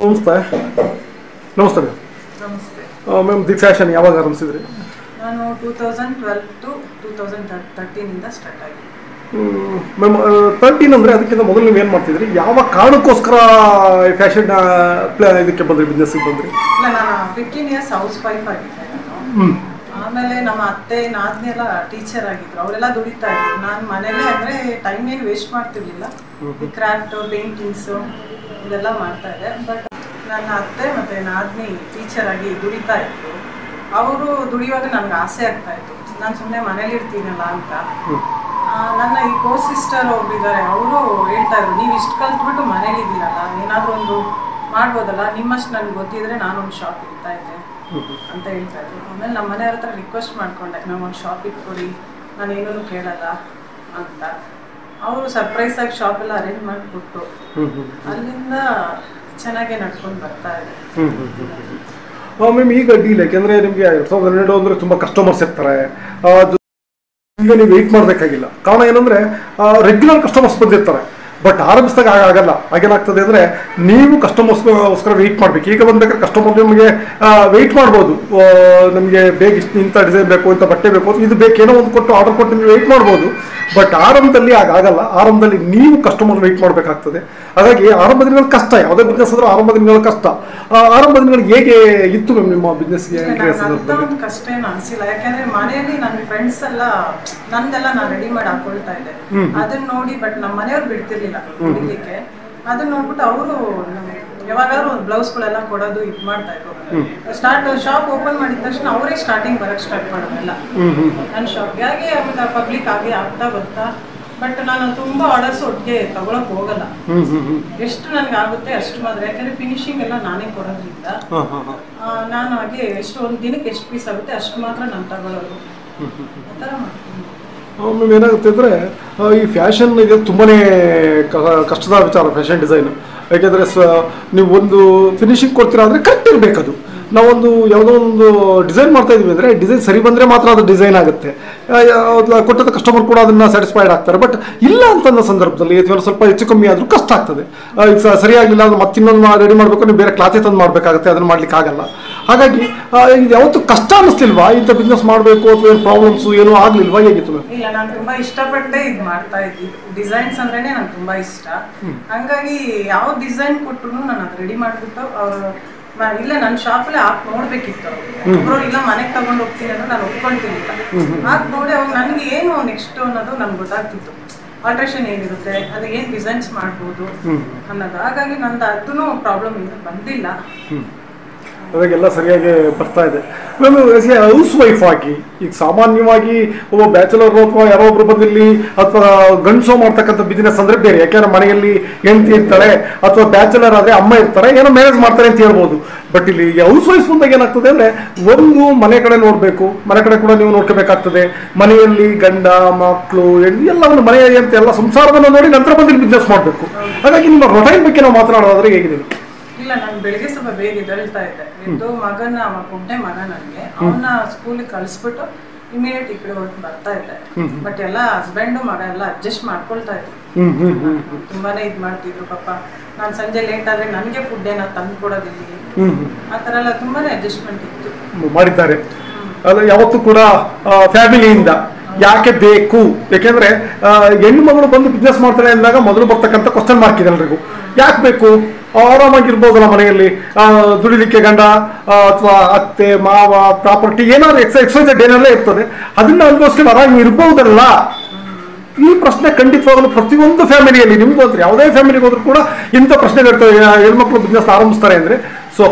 ನಮಸ್ತೆ. ನಮಸ್ತೆ ಮ್ಯಾಮ್. ನಮಸ್ತೆ ಮ್ಯಾಮ್ ದಿ ಫ್ಯಾಷನ್ ಯಾವಾಗ ಆರಂಭಿಸಿದ್ರಿ? ನಾನು 2012 ಟು 2013 ಸ್ಟಾರ್ಟ್ ಆಗಿದೆ. ಮ್ಯಾಮ್ 13 ಅಂದರೆ ಅದಕ್ಕಿಂತ ಮೊದಲು ನೀವು ಏನು ಮಾಡ್ತಿದ್ರಿ? ಯಾವ ಕಾರಣಕ್ಕೋಸ್ಕರ ಫ್ಯಾಷನ್ ಇದಕ್ಕೆ ಬಂದ್ರಿ, ಬಿಸ್ನೆಸ್ಗೆ ಬಂದ್ರಿ? ಇಲ್ಲ, ನಾನು 15 ಇಯರ್ಸ್ ಹೌಸ್ ವೈಫ್ ಆಗಿದ್ದೆ ನಾನು. ಆಮೇಲೆ ನಮ್ಮ ಅತ್ತೆ ನಾದಿನಿ ಎಲ್ಲ ಟೀಚರ್ ಆಗಿದ್ರು, ಅವರೆಲ್ಲ ದುಡಿತಾ ಇದ್ರು. ನಾನು ಮನೇಲೆ ಅಂದರೆ ಟೈಮ್ ಏನು ವೇಸ್ಟ್ ಮಾಡ್ತಿರ್ಲಿಲ್ಲ. ಈ ಕ್ರಾಫ್ಟು, ಪೇಂಟಿಂಗ್ಸು ಇದೆಲ್ಲ ಮಾಡ್ತಾ ಇದ್ದೆ. ಬಟ್ ನನ್ನ ಅತ್ತೆ ಮತ್ತು ನಾದಿನಿ ಟೀಚರ್ ಆಗಿ ದುಡಿತಾ ಇದ್ರು. ಅವರು ದುಡಿಯುವಾಗ ನನಗೆ ಆಸೆ ಆಗ್ತಾ ಇತ್ತು, ನಾನು ಸುಮ್ಮನೆ ಮನೇಲಿ ಇರ್ತೀನಲ್ಲ ಅಂತ. ನನ್ನ ಈ ಕೋ ಸಿಸ್ಟರ್ ಒಬ್ಬರಿದ್ದಾರೆ, ಅವರು ಹೇಳ್ತಾ ಇದ್ರು, ನೀವು ಇಷ್ಟು ಕಲ್ತ್ಬಿಟ್ಟು ಮನೇಲಿದ್ದೀರಲ್ಲ, ಏನಾದರೂ ಒಂದು ಮಾಡ್ಬೋದಲ್ಲ, ನಿಮ್ಮಷ್ಟು ನನಗೆ ಗೊತ್ತಿದ್ರೆ ನಾನೊಂದು ಶಾಪ್ ಇಡ್ತಾ ಇದ್ದೆ ಅಂತ ಹೇಳ್ತಾ ಇದ್ರು. ಆಮೇಲೆ ನಮ್ಮ ಮನೆಯವ್ರ ಹತ್ರ ರಿಕ್ವೆಸ್ಟ್ ಮಾಡ್ಕೊಂಡೆ, ನಾವೊಂದು ಶಾಪ್ ಇಟ್ಕೊಡಿ, ನಾನೇನೂ ಕೇಳಲ್ಲ ಅಂತ. ಅವರು ಸರ್ಪ್ರೈಸಾಗಿ ಶಾಪ್ ಎಲ್ಲ ಅರೇಂಜ್ ಮಾಡಿಕೊಟ್ರು. ಅಲ್ಲಿಂದ ಚೆನ್ನಾಗೇ ನಡ್ಕೊಂಡು ಬರ್ತಾ ಇದೆ. ಮ್ಯಾಮ್ ಈಗ ಡೀಲ್ ಯಾಕೆಂದರೆ ನಿಮಗೆ 2012 ಅಂದರೆ ತುಂಬ ಕಸ್ಟಮರ್ಸ್ ಇರ್ತಾರೆ, ಈಗ ನೀವು ವೆಯ್ಟ್ ಮಾಡಬೇಕಾಗಿಲ್ಲ. ಕಾರಣ ಏನಂದರೆ ರೆಗ್ಯುಲರ್ ಕಸ್ಟಮರ್ಸ್ ಬಂದಿರ್ತಾರೆ. ಬಟ್ ಆರಂಭಿಸಿದಾಗ ಆಗಲ್ಲ. ಆಗೇನಾಗ್ತದೆ ಅಂದರೆ ನೀವು ಕಸ್ಟಮರ್ಸ್ಗೋಸ್ಕರ ವೆಯ್ಟ್ ಮಾಡಬೇಕು. ಈಗ ಬಂದ್ಬೇಕಾದ್ರೆ ಕಸ್ಟಮರ್ ನಿಮಗೆ ವೆಯ್ಟ್ ಮಾಡ್ಬೋದು, ನಮಗೆ ಬೇಗ ಇಂಥ ಡಿಸೈನ್ ಬೇಕು, ಇಂಥ ಬಟ್ಟೆ ಬೇಕು, ಇದು ಬೇಕೇನೋ ಒಂದು ಕೊಟ್ಟು ಆರ್ಡರ್ ಕೊಟ್ಟು ನೀವು ವೆಯ್ಟ್ ಮಾಡ್ಬೋದು. ಬಟ್ ಆರಂಭದಲ್ಲಿ ಆಗಲ್ಲ. ಆರಂಭದಲ್ಲಿ ನೀವು ಕಸ್ಟಮರ್ ವೆಯ್ಟ್ ಮಾಡಬೇಕಾಗ್ತದೆ. ಹಾಗಾಗಿ ಆರಂಭ ದಿನಗಳು ಕಷ್ಟ, ಯಾವುದೇ ಬಿಸ್ನೆಸ್ ಆದರೂ ಆರಂಭ ದಿನಗಳು ಕಷ್ಟ. ಆರಂಭ ದಿನಗಳು ಹೇಗೆ ಇತ್ತು ಮ್ಯಾಮ್ ನಿಮ್ಮ ಬಿಸ್ನೆಸ್ಗೆ? ಒಂದು ಕಷ್ಟ ಏನು ಅನಿಸಿಲ್ಲ, ಯಾಕೆಂದ್ರೆ ಮನೆಯಲ್ಲಿ ನನ್ನ ಫ್ರೆಂಡ್ಸ್ ಎಲ್ಲ ನಂದೆಲ್ಲ ನಾನು ರೆಡಿ ಮಾಡಿ ಹಾಕೊಳ್ತಾ ಇದ್ದೆ. ಅದನ್ನ ನೋಡಿ ಬಟ್ ನಮ್ಮ ಮನೆಯವ್ರು ಬಿಡ್ತಿರ್ಲಿಲ್ಲ ದುಡಿಲಿಕ್ಕೆ. ಅದನ್ನ ನೋಡ್ಬಿಟ್ಟು ಅವರು ಯಾವಾಗಾದ್ರೂ ಒಂದು ಬ್ಲೌಸ್ಗಳೆಲ್ಲ ಕೊಡೋದು ಇದು ಮಾಡ್ತಾ ಇದ್ರು. ಶಾಪ್ ಓಪನ್ ಮಾಡಿದ ತಕ್ಷಣ ಅವರೇ ಸ್ಟಾರ್ಟಿಂಗ್ ಬರಕ್ ಸ್ಟಾರ್ಟ್ ಮಾಡೋದಲ್ಲ ನನ್ನ ಶಾಪ್ಗೆ. ಹಾಗೆ ಆಮೇಲೆ ಪಬ್ಲಿಕ್ ಆಗಿ ಆಗ್ತಾ ಬರ್ತಾ. ಬಟ್ ನಾನು ತುಂಬಾ ಆರ್ಡರ್ಸ್ ಒಟ್ಟಿಗೆ ತಗೊಳಕ್ ಹೋಗಲ್ಲ, ಎಷ್ಟು ನನ್ಗೆ ಆಗುತ್ತೆ ಅಷ್ಟು ಮಾತ್ರ. ಯಾಕಂದ್ರೆ ಫಿನಿಶಿಂಗ್ ಎಲ್ಲ ನಾನೇ ಕೊಡೋದ್ರಿಂದ ನಾನು ಹಾಗೆ ಎಷ್ಟು ಒಂದು ದಿನಕ್ಕೆ ಎಷ್ಟು ಪೀಸ್ ಆಗುತ್ತೆ ಅಷ್ಟು ಮಾತ್ರ ನಾನು ತಗೊಳ್ಳೋದು, ಆ ಥರ ಮಾಡ್ತೀನಿ. ಮ್ಯಾಮ್ ಏನಾಗುತ್ತೆ ಅಂದರೆ ಈ ಫ್ಯಾಷನ್ ಇದೆ ತುಂಬಾ ಕಷ್ಟದ ವಿಚಾರ ಫ್ಯಾಷನ್ ಡಿಸೈನ್. ಯಾಕೆಂದರೆ ನೀವು ಒಂದು ಫಿನಿಶಿಂಗ್ ಕೊಡ್ತೀರಾ ಅಂದರೆ ಕರೆಕ್ಟ್ ಇರಬೇಕು. ಅದು ನಾವೊಂದು ಯಾವುದೋ ಒಂದು ಡಿಸೈನ್ ಮಾಡ್ತಾ ಇದೀವಿ ಅಂದರೆ ಡಿಸೈನ್ ಸರಿ ಬಂದರೆ ಮಾತ್ರ ಅದು ಡಿಸೈನ್ ಆಗುತ್ತೆ. ಕೊಟ್ಟದ ಕಸ್ಟಮರ್ ಕೂಡ ಅದನ್ನು ಸ್ಯಾಟಿಸ್ಫೈಡ್ ಆಗ್ತಾರೆ. ಬಟ್ ಇಲ್ಲ ಅಂತಂದ ಸಂದರ್ಭದಲ್ಲಿ ಅಥವಾ ಸ್ವಲ್ಪ ಹೆಚ್ಚು ಕಮ್ಮಿ ಆದರೂ ಕಷ್ಟ ಆಗ್ತದೆ. ಈಗ ಸರಿಯಾಗಿಲ್ಲ ಅದು ಮತ್ತಿನ್ನೊಂದು ರೆಡಿ ಮಾಡಬೇಕು, ನೀವು ಬೇರೆ ಕ್ಲಾತೆ ತಂದು ಮಾಡಬೇಕಾಗುತ್ತೆ, ಅದನ್ನು ಮಾಡ್ಲಿಕ್ಕೆ ಆಗಲ್ಲ. ಹಾಗಾಗಿ ಇದು ಯಾವತ್ತು ಕಷ್ಟ ಅನ್ನಿಸ್ಲಿಲ್ವಾ ಇಂಥ ಬಿಸ್ನೆಸ್ ಮಾಡಬೇಕು ಅಥವಾ ಏನು ಪ್ರಾಬ್ಲಮ್ಸು ಏನೂ ಆಗಲಿಲ್ವಾ, ಹೇಗಿತ್ತು? ಇಲ್ಲ, ನಾನು ತುಂಬಾ ಇಷ್ಟಪಟ್ಟೆ ಇದು ಮಾಡ್ತಾ ಇದ್ವಿ. ಡಿಸೈನ್ಸ್ ಅಂದ್ರೇನೆ ನಂಗೆ ತುಂಬಾ ಇಷ್ಟ. ಹಂಗಾಗಿ ಯಾವ ಡಿಸೈನ್ ಕೊಟ್ಟರು ನಾನು ಅದು ರೆಡಿ ಮಾಡಿಬಿಟ್ಟು ಇಲ್ಲ ನನ್ನ ಶಾಪಲ್ಲೇ ಹಾಕಿ ನೋಡ್ಬೇಕಿತ್ತು. ಒಬ್ರು ಇಲ್ಲ ಮನೆಗೆ ತಗೊಂಡು ಹೋಗ್ತೀನಿ ಅಂದ್ರೆ ನಾನು ಒಪ್ಕೊಳ್ತಿರ್ಲಿಲ್ಲ. ಹಾಕಿ ನೋಡಿ ಅವಾಗ ನನಗೆ ಏನು ನೆಕ್ಸ್ಟ್ ಅನ್ನೋದು ನನ್ಗೆ ಗೊತ್ತಾಗ್ತಿತ್ತು. ಆಲ್ಟ್ರೇಷನ್ ಏನಿರುತ್ತೆ, ಅದು ಏನು ಡಿಸೈನ್ಸ್ ಮಾಡ್ಬೋದು ಅನ್ನೋದು. ಹಾಗಾಗಿ ನಂದು ಅದೂ ಪ್ರಾಬ್ಲಮ್ ಏನು ಬಂದಿಲ್ಲ. ಅವಾಗೆಲ್ಲ ಸರಿಯಾಗಿ ಬರ್ತಾ ಇದೆ. ನಾನು ಹೌಸ್ ವೈಫ್ ಆಗಿ ಈಗ ಸಾಮಾನ್ಯವಾಗಿ ಒಬ್ಬ ಬ್ಯಾಚುಲರ್ ಅಥವಾ ಯಾರೋ ಒಬ್ರು ಬಂದಿರಲಿ ಅಥವಾ ಗಂಡಸೋ ಮಾಡ್ತಕ್ಕಂಥ ಬಿಸ್ನೆಸ್ ಅಂದರೆ ಬೇರೆ. ಯಾಕೆಂದ್ರೆ ಮನೆಯಲ್ಲಿ ಹೆಂಡತಿ ಇರ್ತಾಳೆ ಅಥವಾ ಬ್ಯಾಚುಲರ್ ಆದರೆ ಅಮ್ಮ ಇರ್ತಾರೆ, ಏನೋ ಮ್ಯಾನೇಜ್ ಮಾಡ್ತಾರೆ ಅಂತ ಹೇಳ್ಬೋದು. ಬಟ್ ಇಲ್ಲಿ ಹೌಸ್ ವೈಫ್ ಬಂದಾಗ ಏನಾಗ್ತದೆ ಅಂದರೆ ಒಂದು ಮನೆ ಕಡೆ ನೋಡಬೇಕು, ಮನೆ ಕಡೆ ಕೂಡ ನೀವು ನೋಡ್ಕೋಬೇಕಾಗ್ತದೆ. ಮನೆಯಲ್ಲಿ ಗಂಡ ಮಕ್ಕಳು ಎಲ್ಲವನ್ನು ಮನೆಯ ಅಂತ ಎಲ್ಲ ಸಂಸಾರವನ್ನು ನೋಡಿ ನಂತರ ಬಂದು ಬಿಸ್ನೆಸ್ ಮಾಡಬೇಕು. ಹಾಗಾಗಿ ನಿಮ್ಮ ರೊಟೈನ್ ಬಗ್ಗೆ ನಾವು ಮಾತನಾಡೋದ್ರೆ ಹೇಗಿದೆ? ಇಲ್ಲ, ನಾನು ಬೆಳಿಗ್ಗೆ ಸ್ವಲ್ಪ ಬೇಗ ಎದ್ದೇಳ್ತಾ ಇದ್ದೆ. ಇದು ಮಗನ ಪುಟ್ಟೆ ಮಗ, ನನಗೆ ಅವನ್ನ ಸ್ಕೂಲಿಗೆ ಕಳಿಸ್ಬಿಟ್ಟು ಇಮಿಡಿಯೇಟ್ ಈ ಕಡೆ ಹೊರಟು ಬರ್ತಾ ಇದ್ದೆ. ಬಟ್ ಎಲ್ಲ ಹಸ್ಬೆಂಡು ಮಗ ಎಲ್ಲ ಅಡ್ಜಸ್ಟ್ ಮಾಡ್ಕೊಳ್ತಾ ಇದ್ರು. ತುಂಬಾನೇ ಇದು ಮಾಡ್ತಿದ್ರು ಪಾಪ. ನಾನು ಸಂಜೆ ಲೇಟ್ ಆದ್ರೆ ನನಗೆ ಫುಡ್ ಏನೋ ತಂದು ಕೊಡೋದಿಲ್ಲ, ಆ ಥರ ಎಲ್ಲ ತುಂಬಾನೇ ಅಡ್ಜಸ್ಟ್ಮೆಂಟ್ ಇತ್ತು ಮಾಡಿದ್ದಾರೆ. ಅದು ಯಾವತ್ತೂ ಕೂಡ ಫ್ಯಾಮಿಲಿಯಿಂದ ಯಾಕೆ ಬೇಕು? ಯಾಕೆಂದ್ರೆ ಹೆಣ್ಣು ಮಗಳು ಬಂದು ಬಿಸ್ನೆಸ್ ಮಾಡ್ತಾಳೆ ಅಂದಾಗ ಮೊದಲು ಬರ್ತಕ್ಕಂಥ ಕ್ವಶನ್ ಮಾರ್ಕ್ ಇದೆ ಎಲ್ರಿಗೂ. ಯಾಕೆ ಬೇಕು? ಆರಾಮಾಗಿರ್ಬೋದಲ್ಲ ಮನೆಯಲ್ಲಿ, ದುಡಿಲಿಕ್ಕೆ ಗಂಡ ಅಥವಾ ಅತ್ತೆ ಮಾವ ಪ್ರಾಪರ್ಟಿ ಏನಾದ್ರು ಎಕ್ಸೈಸ್ ಏನೆಲ್ಲ ಇರ್ತದೆ, ಅದನ್ನ ಅನುಭವಿಸ್ಕೊಂಡು ಆರಾಮ ಇರ್ಬೋದಲ್ಲ. ಈ ಪ್ರಶ್ನೆ ಖಂಡಿತವಾಗಲು ಪ್ರತಿಯೊಂದು ಫ್ಯಾಮಿಲಿಯಲ್ಲಿ, ನಿಮ್ದು ಅಂದ್ರೆ ಯಾವುದೇ ಫ್ಯಾಮಿಲಿಗೆ ಹೋದ್ರೂ ಕೂಡ ಇಂಥ ಪ್ರಶ್ನೆಗಳಿರ್ತವೆ. ಹೆಣ್ಮಕ್ಳು ಬಿಸ್ನೆಸ್ ಆರಂಭಿಸ್ತಾರೆ ಅಂದ್ರೆ. ಸೊ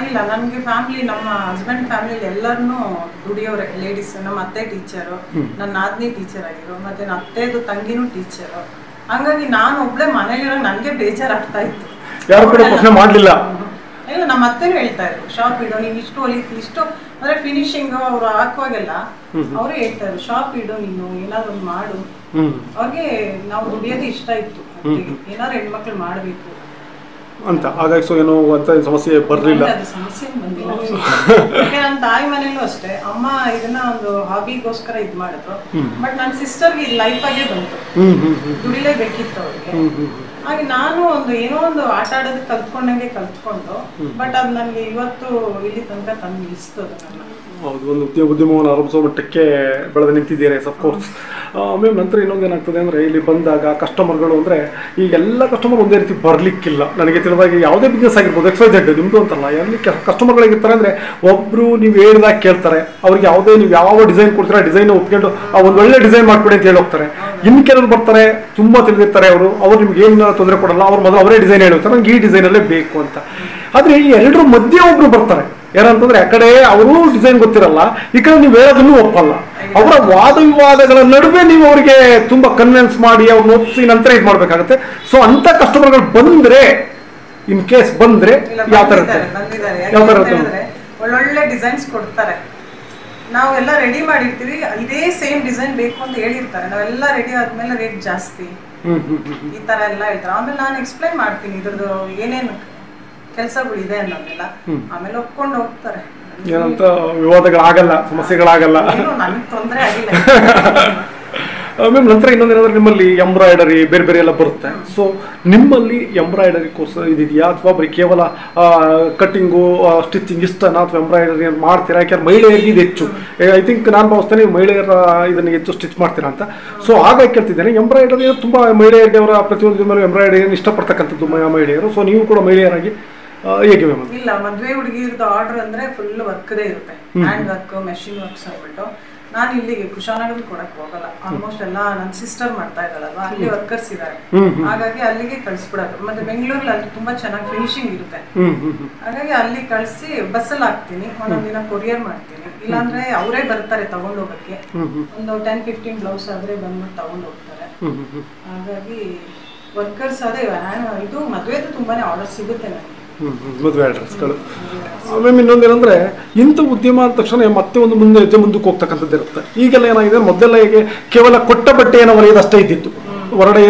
ಇಲ್ಲ, ನನಗೆ ಫ್ಯಾಮಿಲಿ, ನಮ್ಮ ಹಸ್ಬೆಂಡ್ ಫ್ಯಾಮಿಲಿ ಎಲ್ಲರನ್ನೂ ದುಡಿಯೋರೆ ಲೇಡೀಸ್. ನಮ್ಮ ಅತ್ತೆ ಟೀಚರು, ನನ್ನ ನಾದಿನಿ ಟೀಚರ್ ಆಗಿರೋ, ಮತ್ತೆ ನನ್ನ ಅತ್ತೆದು ತಂಗಿನೂ ಟೀಚರು. ಹಂಗಾಗಿ ನಾನು ಒಬ್ಳೆ ಮನೇಲಿರೋ ನನಗೆ ಬೇಜಾರಾಗ್ತಾ ಇತ್ತು. ಯಾರು ಕೂಡ ಪ್ರಶ್ನೆ ಮಾಡಲಿಲ್ಲ. ಇಲ್ಲ, ನಮ್ಮ ಅತ್ತೆನೂ ಹೇಳ್ತಾ ಇದ್ರು, ಶಾಪ್ ಇಡೋ, ನೀನು ಇಷ್ಟು ಹೊಲಿ, ಇಷ್ಟು ಅಂದ್ರೆ ಫಿನಿಶಿಂಗ್ ಅವರು ಹಾಕುವಾಗೆಲ್ಲ ಅವರು ಹೇಳ್ತಾ ಇದ್ರು, ಶಾಪ್ ಇಡು, ನೀನು ಏನಾದ್ರು ಒಂದು ಮಾಡು. ಅವ್ರಿಗೆ ನಾವು ದುಡಿಯೋದು ಇಷ್ಟ ಇತ್ತು, ಏನಾದ್ರು ಹೆಣ್ಮಕ್ಳು ಮಾಡಬೇಕು ಅಂತ. ಹಾಗಾಗಿ ಸೊ ಏನೋ ಅಂತ ಸಮಸ್ಯೆ ಬರಲಿಲ್ಲ. ಸಮಸ್ಯೆ ಬಂದಿಲ್ಲ. ನನ್ನ ತಾಯಿ ಮನೇಲೂ ಅಷ್ಟೇ, ಅಮ್ಮ ಇದನ್ನ ಒಂದು ಹಾಬಿಗೋಸ್ಕರ ಇದು ಮಾಡಿದ್ರು. ಬಟ್ ನನ್ನ ಸಿಸ್ಟರ್ಗೆ ಇದು ಲೈಫ್ ಆಗೇ ಬಂತು, ದುಡಿಲೇಬೇಕಿತ್ತು ಅವ್ರಿಗೆ. ಹಾಗೆ ನಾನು ಏನೋ ಒಂದು ಆಟ ಆಡೋದು ಕಲ್ತ್ಕೊಂಡಂಗೆ ಕಲ್ತ್ಕೊಂಡು, ಬಟ್ ಅದು ನನಗೆ ಇವತ್ತು ಇಲ್ಲಿ ತನಕ ತಂದು ನಿಲ್ಲಿಸ್ತದೆ ನನ್ನ. ಹೌದು, ಒಂದು ಉದ್ಯಮವನ್ನು ಆರಂಭಿಸೋ ಮಟ್ಟಕ್ಕೆ ಬೆಳೆದು ನಿಂತಿದ್ದೀರಿ ಅಫ್ಕೋರ್ಸ್. ಆಮೇಲೆ ನಂತರ ಇನ್ನೊಂದು ಏನಾಗ್ತದೆ ಅಂದರೆ, ಇಲ್ಲಿ ಬಂದಾಗ ಕಸ್ಟಮರ್ಗಳು ಅಂದರೆ ಈಗ ಎಲ್ಲ ಕಸ್ಟಮರ್ ಒಂದೇ ರೀತಿ ಬರಲಿಕ್ಕಿಲ್ಲ. ನನಗೆ ತಿಳಿದಾಗಿ ಯಾವುದೇ ಬಿಸ್ನೆಸ್ ಆಗಿರ್ಬೋದು, XYZ ನಿಮ್ಮದು ಅಂತಲ್ಲ, ಎಲ್ಲಿ ಕಸ್ಟಮರ್ಗಳಾಗಿರ್ತಾರೆ ಅಂದರೆ ಒಬ್ಬರು ನೀವು ಹೇಳಿದಾಗ ಕೇಳ್ತಾರೆ, ಅವ್ರಿಗೆ ಯಾವುದೇ ನೀವು ಯಾವ ಡಿಸೈನ್ ಕೊಡ್ತೀರಾ ಡಿಸೈನ್ ಒಪ್ಕೊಂಡು ಒಂದು ಒಳ್ಳೆ ಡಿಸೈನ್ ಮಾಡ್ಕೊಡಿ ಅಂತ ಹೇಳಿ ಹೋಗ್ತಾರೆ. ಇನ್ನು ಕೆಲವರು ಬರ್ತಾರೆ ತುಂಬ ತಿಳಿದಿರ್ತಾರೆ, ಅವರು ನಿಮ್ಗೆ ಏನು ತೊಂದರೆ ಕೊಡಲ್ಲ, ಅವ್ರು ಮೊದಲು ಅವರೇ ಡಿಸೈನ್ ಹೇಳ್ತಾರೆ ನಂಗೆ ಈ ಡಿಸೈನಲ್ಲೇ ಬೇಕು ಅಂತ. ಆದರೆ ಈ ಎರಡರ ಮಧ್ಯೆ ಒಬ್ಬರು ಬರ್ತಾರೆ, ಏನಂತಂದ್ರೆ ಆ ಕಡೆ ಅವರು ಡಿಸೈನ್ ಗೊತ್ತಿರಲ್ಲ, ಈ ಕಡೆ ನೀವು ಹೇಳೋದನ್ನು ಒಪ್ಪಲ್ಲ. ಅವರ ವಾದ ವಿವಾದಗಳ ನಡುವೆ ನೀವು ಅವರಿಗೆ ತುಂಬಾ ಕನ್ವಿನ್ಸ್ ಮಾಡಿ ಅವ್ರನ್ನ ಒಪ್ಪಿಸಿ ನಂತರ ಇದು ಮಾಡ್ಬೇಕಾಗುತ್ತೆ. ಸೊ ಅಂತ ಕಸ್ಟಮರ್ಗಳು ಬಂದ್ರೆ, ಇನ್ ಕೇಸ್ ಬಂದ್ರೆ ಯಾವ ತರ ಒಳ್ಳೊಳ್ಳೆ ಡಿಸೈನ್ಸ್ ಕೊಡ್ತಾರೆ, ನಾವೆಲ್ಲ ರೆಡಿ ಮಾಡಿರ್ತೀವಿ, ಇದೇ ಸೇಮ್ ಡಿಸೈನ್ ಬೇಕು ಅಂತ ಹೇಳಿರ್ತಾರೆ, ನಾವೆಲ್ಲ ರೆಡಿ ಆದ್ಮೇಲೆ ರೇಟ್ ಜಾಸ್ತಿ ಈ ತರ ಎಲ್ಲ ಹೇಳ್ತಾರೆ. ಆಮೇಲೆ ನಾನು ಎಕ್ಸ್ಪ್ಲೈನ್ ಮಾಡ್ತೀನಿ ಇದ್ರದ್ದು ಏನೇನು ಕೆಲಸಗಳಿದೆ ಅನ್ನೋದೆಲ್ಲ, ಆಮೇಲೆ ಒಪ್ಕೊಂಡು ಹೋಗ್ತಾರೆ. ಏನಂತ ವಿವಾದಗಳಾಗಲ್ಲ, ಸಮಸ್ಯೆಗಳಾಗಲ್ಲ. ನನಗೆ ತೊಂದರೆ ಆಗಿಲ್ಲ. ಮ್ಯಾಮ್ ನಂತರ ಇನ್ನೊಂದೇನಾದ್ರೆ ನಿಮ್ಮಲ್ಲಿ ಎಂಬ್ರಾಯ್ಡರಿ ಬೇರೆ ಬೇರೆ ಎಲ್ಲ ಬರುತ್ತೆ. ಸೊ ನಿಮ್ಮಲ್ಲಿ ಎಂಬ್ರಾಯ್ಡರಿ ಕೋರ್ಸ್ ಇದೆಯಾ, ಅಥವಾ ಬರೀ ಕೇವಲ ಕಟ್ಟಿಂಗು ಸ್ಟಿಚಿಂಗ್ ಇಷ್ಟನಾ, ಅಥವಾ ಎಂಬ್ರಾಯ್ಡರಿ ಅಂತ ಮಾಡ್ತೀರಾ? ಯಾಕೆಂದ್ರೆ ಮಹಿಳೆಯರಿಗೆ ಇದು ಹೆಚ್ಚು, ಐ ಥಿಂಕ್ ನಾನು ಭಾವಿಸ್ತೇನೆ ಮಹಿಳೆಯರ ಇದನ್ನು ಹೆಚ್ಚು ಸ್ಟಿಚ್ ಮಾಡ್ತೀರಾ ಅಂತ. ಸೊ ಹಾಗಾಗಿ ಕೇಳ್ತಿದ್ದೇನೆ, ಎಂಬ್ರಾಯ್ಡರಿ ತುಂಬ ಮಹಿಳೆಯರಿಗೆ ಅವರ ಪ್ರತಿಯೊಂದು ಮೇಲೆ ಎಂಬ್ರಾಯ್ಡರಿಯನ್ನು ಇಷ್ಟಪಡ್ತಕ್ಕಂಥದ್ದು ಮಹಿಳೆಯರು. ಸೊ ನೀವು ಕೂಡ ಮಹಿಳೆಯರಾಗಿ ಹೇಗೆ ಮ್ಯಾಮ್? ಇಲ್ಲ, ಮದುವೆ ಹುಡುಗಿರದ್ದು ಆರ್ಡರ್ ಅಂದ್ರೆ ಫುಲ್ ವರ್ಕ್ದೇ ಇರುತ್ತೆ, ಹ್ಯಾಂಡ್ ವರ್ಕ್, ಮೆಷಿನ್ ವರ್ಕ್ಸ್ ಆಗ್ಬಿಟ್ಟು. ನಾನು ಇಲ್ಲಿಗೆ ಕುಶಾನಗರ್ ಕೊಡಕ್ ಹೋಗಲ್ಲ, ಆಲ್ಮೋಸ್ಟ್ ಎಲ್ಲ ನನ್ನ ಸಿಸ್ಟರ್ ಮಾಡ್ತಾ ಇದ್ದಾಳಲ್ವಾ, ಅಲ್ಲಿ ವರ್ಕರ್ಸ್ ಇದ್ದಾರೆ, ಹಾಗಾಗಿ ಅಲ್ಲಿಗೆ ಕಳ್ಸಿಬಿಡೋದು. ಮತ್ತೆ ಬೆಂಗಳೂರಲ್ಲಿ ಅಲ್ಲಿ ತುಂಬಾ ಚೆನ್ನಾಗಿ ಫಿನಿಶಿಂಗ್ ಇರುತ್ತೆ, ಹಾಗಾಗಿ ಅಲ್ಲಿ ಕಳ್ಸಿ ಬಸ್ಸಲ್ಲಿ ಹಾಕ್ತೀನಿ, ಒಂದೊಂದ್ ದಿನ ಕೊರಿಯರ್ ಮಾಡ್ತೀನಿ, ಇಲ್ಲಾಂದ್ರೆ ಅವರೇ ಬರ್ತಾರೆ ತಗೊಂಡು ಹೋಗಕ್ಕೆ. ಒಂದು 10-15 ಬ್ಲೌಸ್ ಆದ್ರೆ ಬಂದ್ಬಿಟ್ಟು ತಗೊಂಡು ಹೋಗ್ತಾರೆ. ಹಾಗಾಗಿ ವರ್ಕರ್ಸ್ ಅದೇ ಇದು ಮದುವೆದು ತುಂಬಾನೇ ಆರ್ಡರ್ ಸಿಗುತ್ತೆ ನನಗೆ, ಮದುವೆ ಅಡ್ರೆಸ್ಗಳು. ಮ್ಯಾಮ್ ಇನ್ನೊಂದೇನೆಂದರೆ, ಇಂಥ ಉದ್ಯಮ ಅಂದ ತಕ್ಷಣ ಮತ್ತೆ ಒಂದು ಹೆಜ್ಜೆ ಮುಂದಕ್ಕೆ ಹೋಗ್ತಕ್ಕಂಥದ್ದು ಇರುತ್ತೆ. ಈಗೆಲ್ಲ ಏನಾಗಿದೆ, ಮೊದಲೆಲ್ಲ ಹೇಗೆ ಕೇವಲ ಕೊಟ್ಟ ಬಟ್ಟೆಯನ್ನು ಒರೆಯೋದು ಅಷ್ಟೇ ಇದ್ದಿತ್ತು, ಹೊರಗಡೆ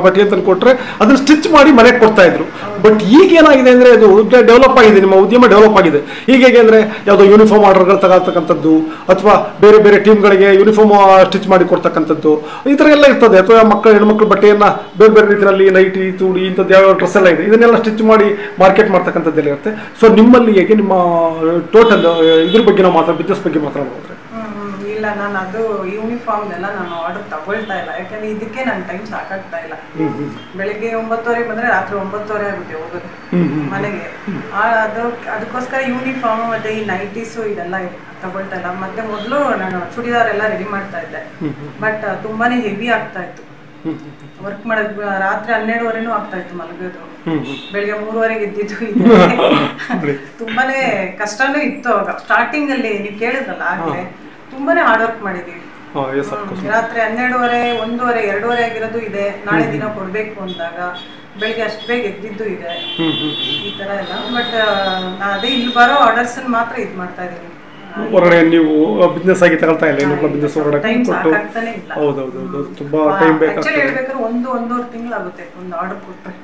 ಬಟ್ಟೆ ಅಂತ ಕೊಟ್ಟರೆ ಅದನ್ನು ಸ್ಟಿಚ್ ಮಾಡಿ ಮನೆಗೆ ಕೊಡ್ತಾ ಇದ್ರು. ಬಟ್ ಈಗ ಏನಾಗಿದೆ ಅಂದರೆ, ಅದು ಡೆವಲಪ್ ಆಗಿದೆ, ನಿಮ್ಮ ಉದ್ಯಮ ಡೆವಲಪ್ ಆಗಿದೆ. ಈಗ ಹೇಗೆ ಅಂದರೆ, ಯಾವುದೋ ಯೂನಿಫಾರ್ಮ್ ಆರ್ಡರ್ಗಳು ತಗೊಳ್ತಕ್ಕಂಥದ್ದು, ಅಥವಾ ಬೇರೆ ಬೇರೆ ಟೀಮ್ಗಳಿಗೆ ಯೂನಿಫಾರ್ಮ್ ಸ್ಟಿಚ್ ಮಾಡಿ ಕೊಡ್ತಕ್ಕಂಥದ್ದು, ಈ ಥರ ಎಲ್ಲ ಇರ್ತದೆ. ಅಥವಾ ಹೆಣ್ಮಕ್ಳು ಬಟ್ಟೆಯನ್ನು ಬೇರೆ ಬೇರೆ ರೀತಿಯಲ್ಲಿ ನೈಟಿ, ತೂಡಿ, ಇಂಥದ್ದು ಯಾವ ಡ್ರೆಸ್ ಎಲ್ಲ ಇದೆ, ಇದನ್ನೆಲ್ಲ ಸ್ಟಿಚ್ ಮಾಡಿ ಮಾರ್ಕೆಟ್ ಮಾಡ್ತಕ್ಕಂಥದ್ದೆಲ್ಲ ಇರುತ್ತೆ. ಸೊ ನಿಮ್ಮಲ್ಲಿ ಹೇಗೆ, ನಿಮ್ಮ ಟೋಟಲ್ ಇದ್ರ ಬಗ್ಗೆ ನಾವು ಬಿಸ್ನೆಸ್ ಬಗ್ಗೆ ಮಾತಾಡೋದ್ರೆ? ಇಲ್ಲ, ನಾನು ಅದು ಯೂನಿಫಾರ್ಮ್ ಎಲ್ಲ ನಾನು ಆರ್ಡರ್ ತಗೊಳ್ತಾ ಇಲ್ಲ, ಯಾಕಂದ್ರೆ ಇದಕ್ಕೆ ನನ್ನ ಟೈಮ್ ಸಾಕಾಗ್ತಾ ಇಲ್ಲ. ಬೆಳಿಗ್ಗೆ 9:30 ಬಂದ್ರೆ ರಾತ್ರಿ 9:30 ಆಗುತ್ತೆ ಹೋಗೋದು ಮನೆಗೆ. ಅದಕ್ಕೋಸ್ಕರ ಯೂನಿಫಾರ್ಮ್ ಮತ್ತೆ ಈ ನೈಟೀಸು ಇದೆಲ್ಲ ತಗೊಳ್ತಾ ಇಲ್ಲ. ಮತ್ತೆ ಮೊದಲು ನಾನು ಚೂಡಿದಾರ್ ಎಲ್ಲ ರೆಡಿ ಮಾಡ್ತಾ ಇದ್ದೆ, ಬಟ್ ತುಂಬಾನೇ ಹೆವಿ ಆಗ್ತಾ ಇತ್ತು ವರ್ಕ್ ಮಾಡೋದು. ರಾತ್ರಿ 12:30 ಆಗ್ತಾ ಇತ್ತು ಮಲಗೋದು, ಬೆಳಿಗ್ಗೆ 3:30 ಎದ್ದಿದ್ದು. ತುಂಬಾನೇ ಕಷ್ಟನೂ ಇತ್ತು ಅವಾಗ ಸ್ಟಾರ್ಟಿಂಗ್ ಅಲ್ಲಿ. ನೀವು ಕೇಳಿದ್ರಲ್ಲ ಆಗ್ಲೇ, ತುಂಬಾನೇ ಹಾರ್ಡ್ ವರ್ಕ್ ಮಾಡಿದೀವಿ. ರಾತ್ರಿ 12:30, 1:30, 2:30 ಆಗಿರೋದು ಇದೆ. ನಾಳೆ ದಿನ ಕೊಡ್ಬೇಕು ಅಂದಾಗ ಬೆಳಿಗ್ಗೆ ಅಷ್ಟು ಬೇಗ ಎದ್ದಿದ್ದು ಇದೆ, ಈ ತರ ಎಲ್ಲ. ಬಟ್ ಅದೇ ಇಲ್ಲಿ ಬರೋ ಆರ್ಡರ್ಸ್ ಮಾತ್ರ ಇದ್ ಮಾಡ್ತಾ ಇದೀನಿ. ಹೊರಗಡೆ ನೀವು ಬಿಸ್ನೆಸ್ ಆಗಿ ತಗೊಳ್ತಾ ಇಲ್ಲ, ಇನ್ನೊಬ್ಬ ಬಿಸ್ನೆಸ್ ಹೊರಗಡೆ ಕೊಟ್ಟು. ಹೌದೌದು, ತುಂಬಾ ಟೈಮ್ ಬೇಕಾಗ್ತದೆ. ಹೇಳ್ಬೇಕಾದ್ರೆ 1-1.5 ತಿಂಗಳಾಗುತ್ತೆ ಒಂದು ಆರ್ಡರ್ ಕೊಟ್ಟರೆ.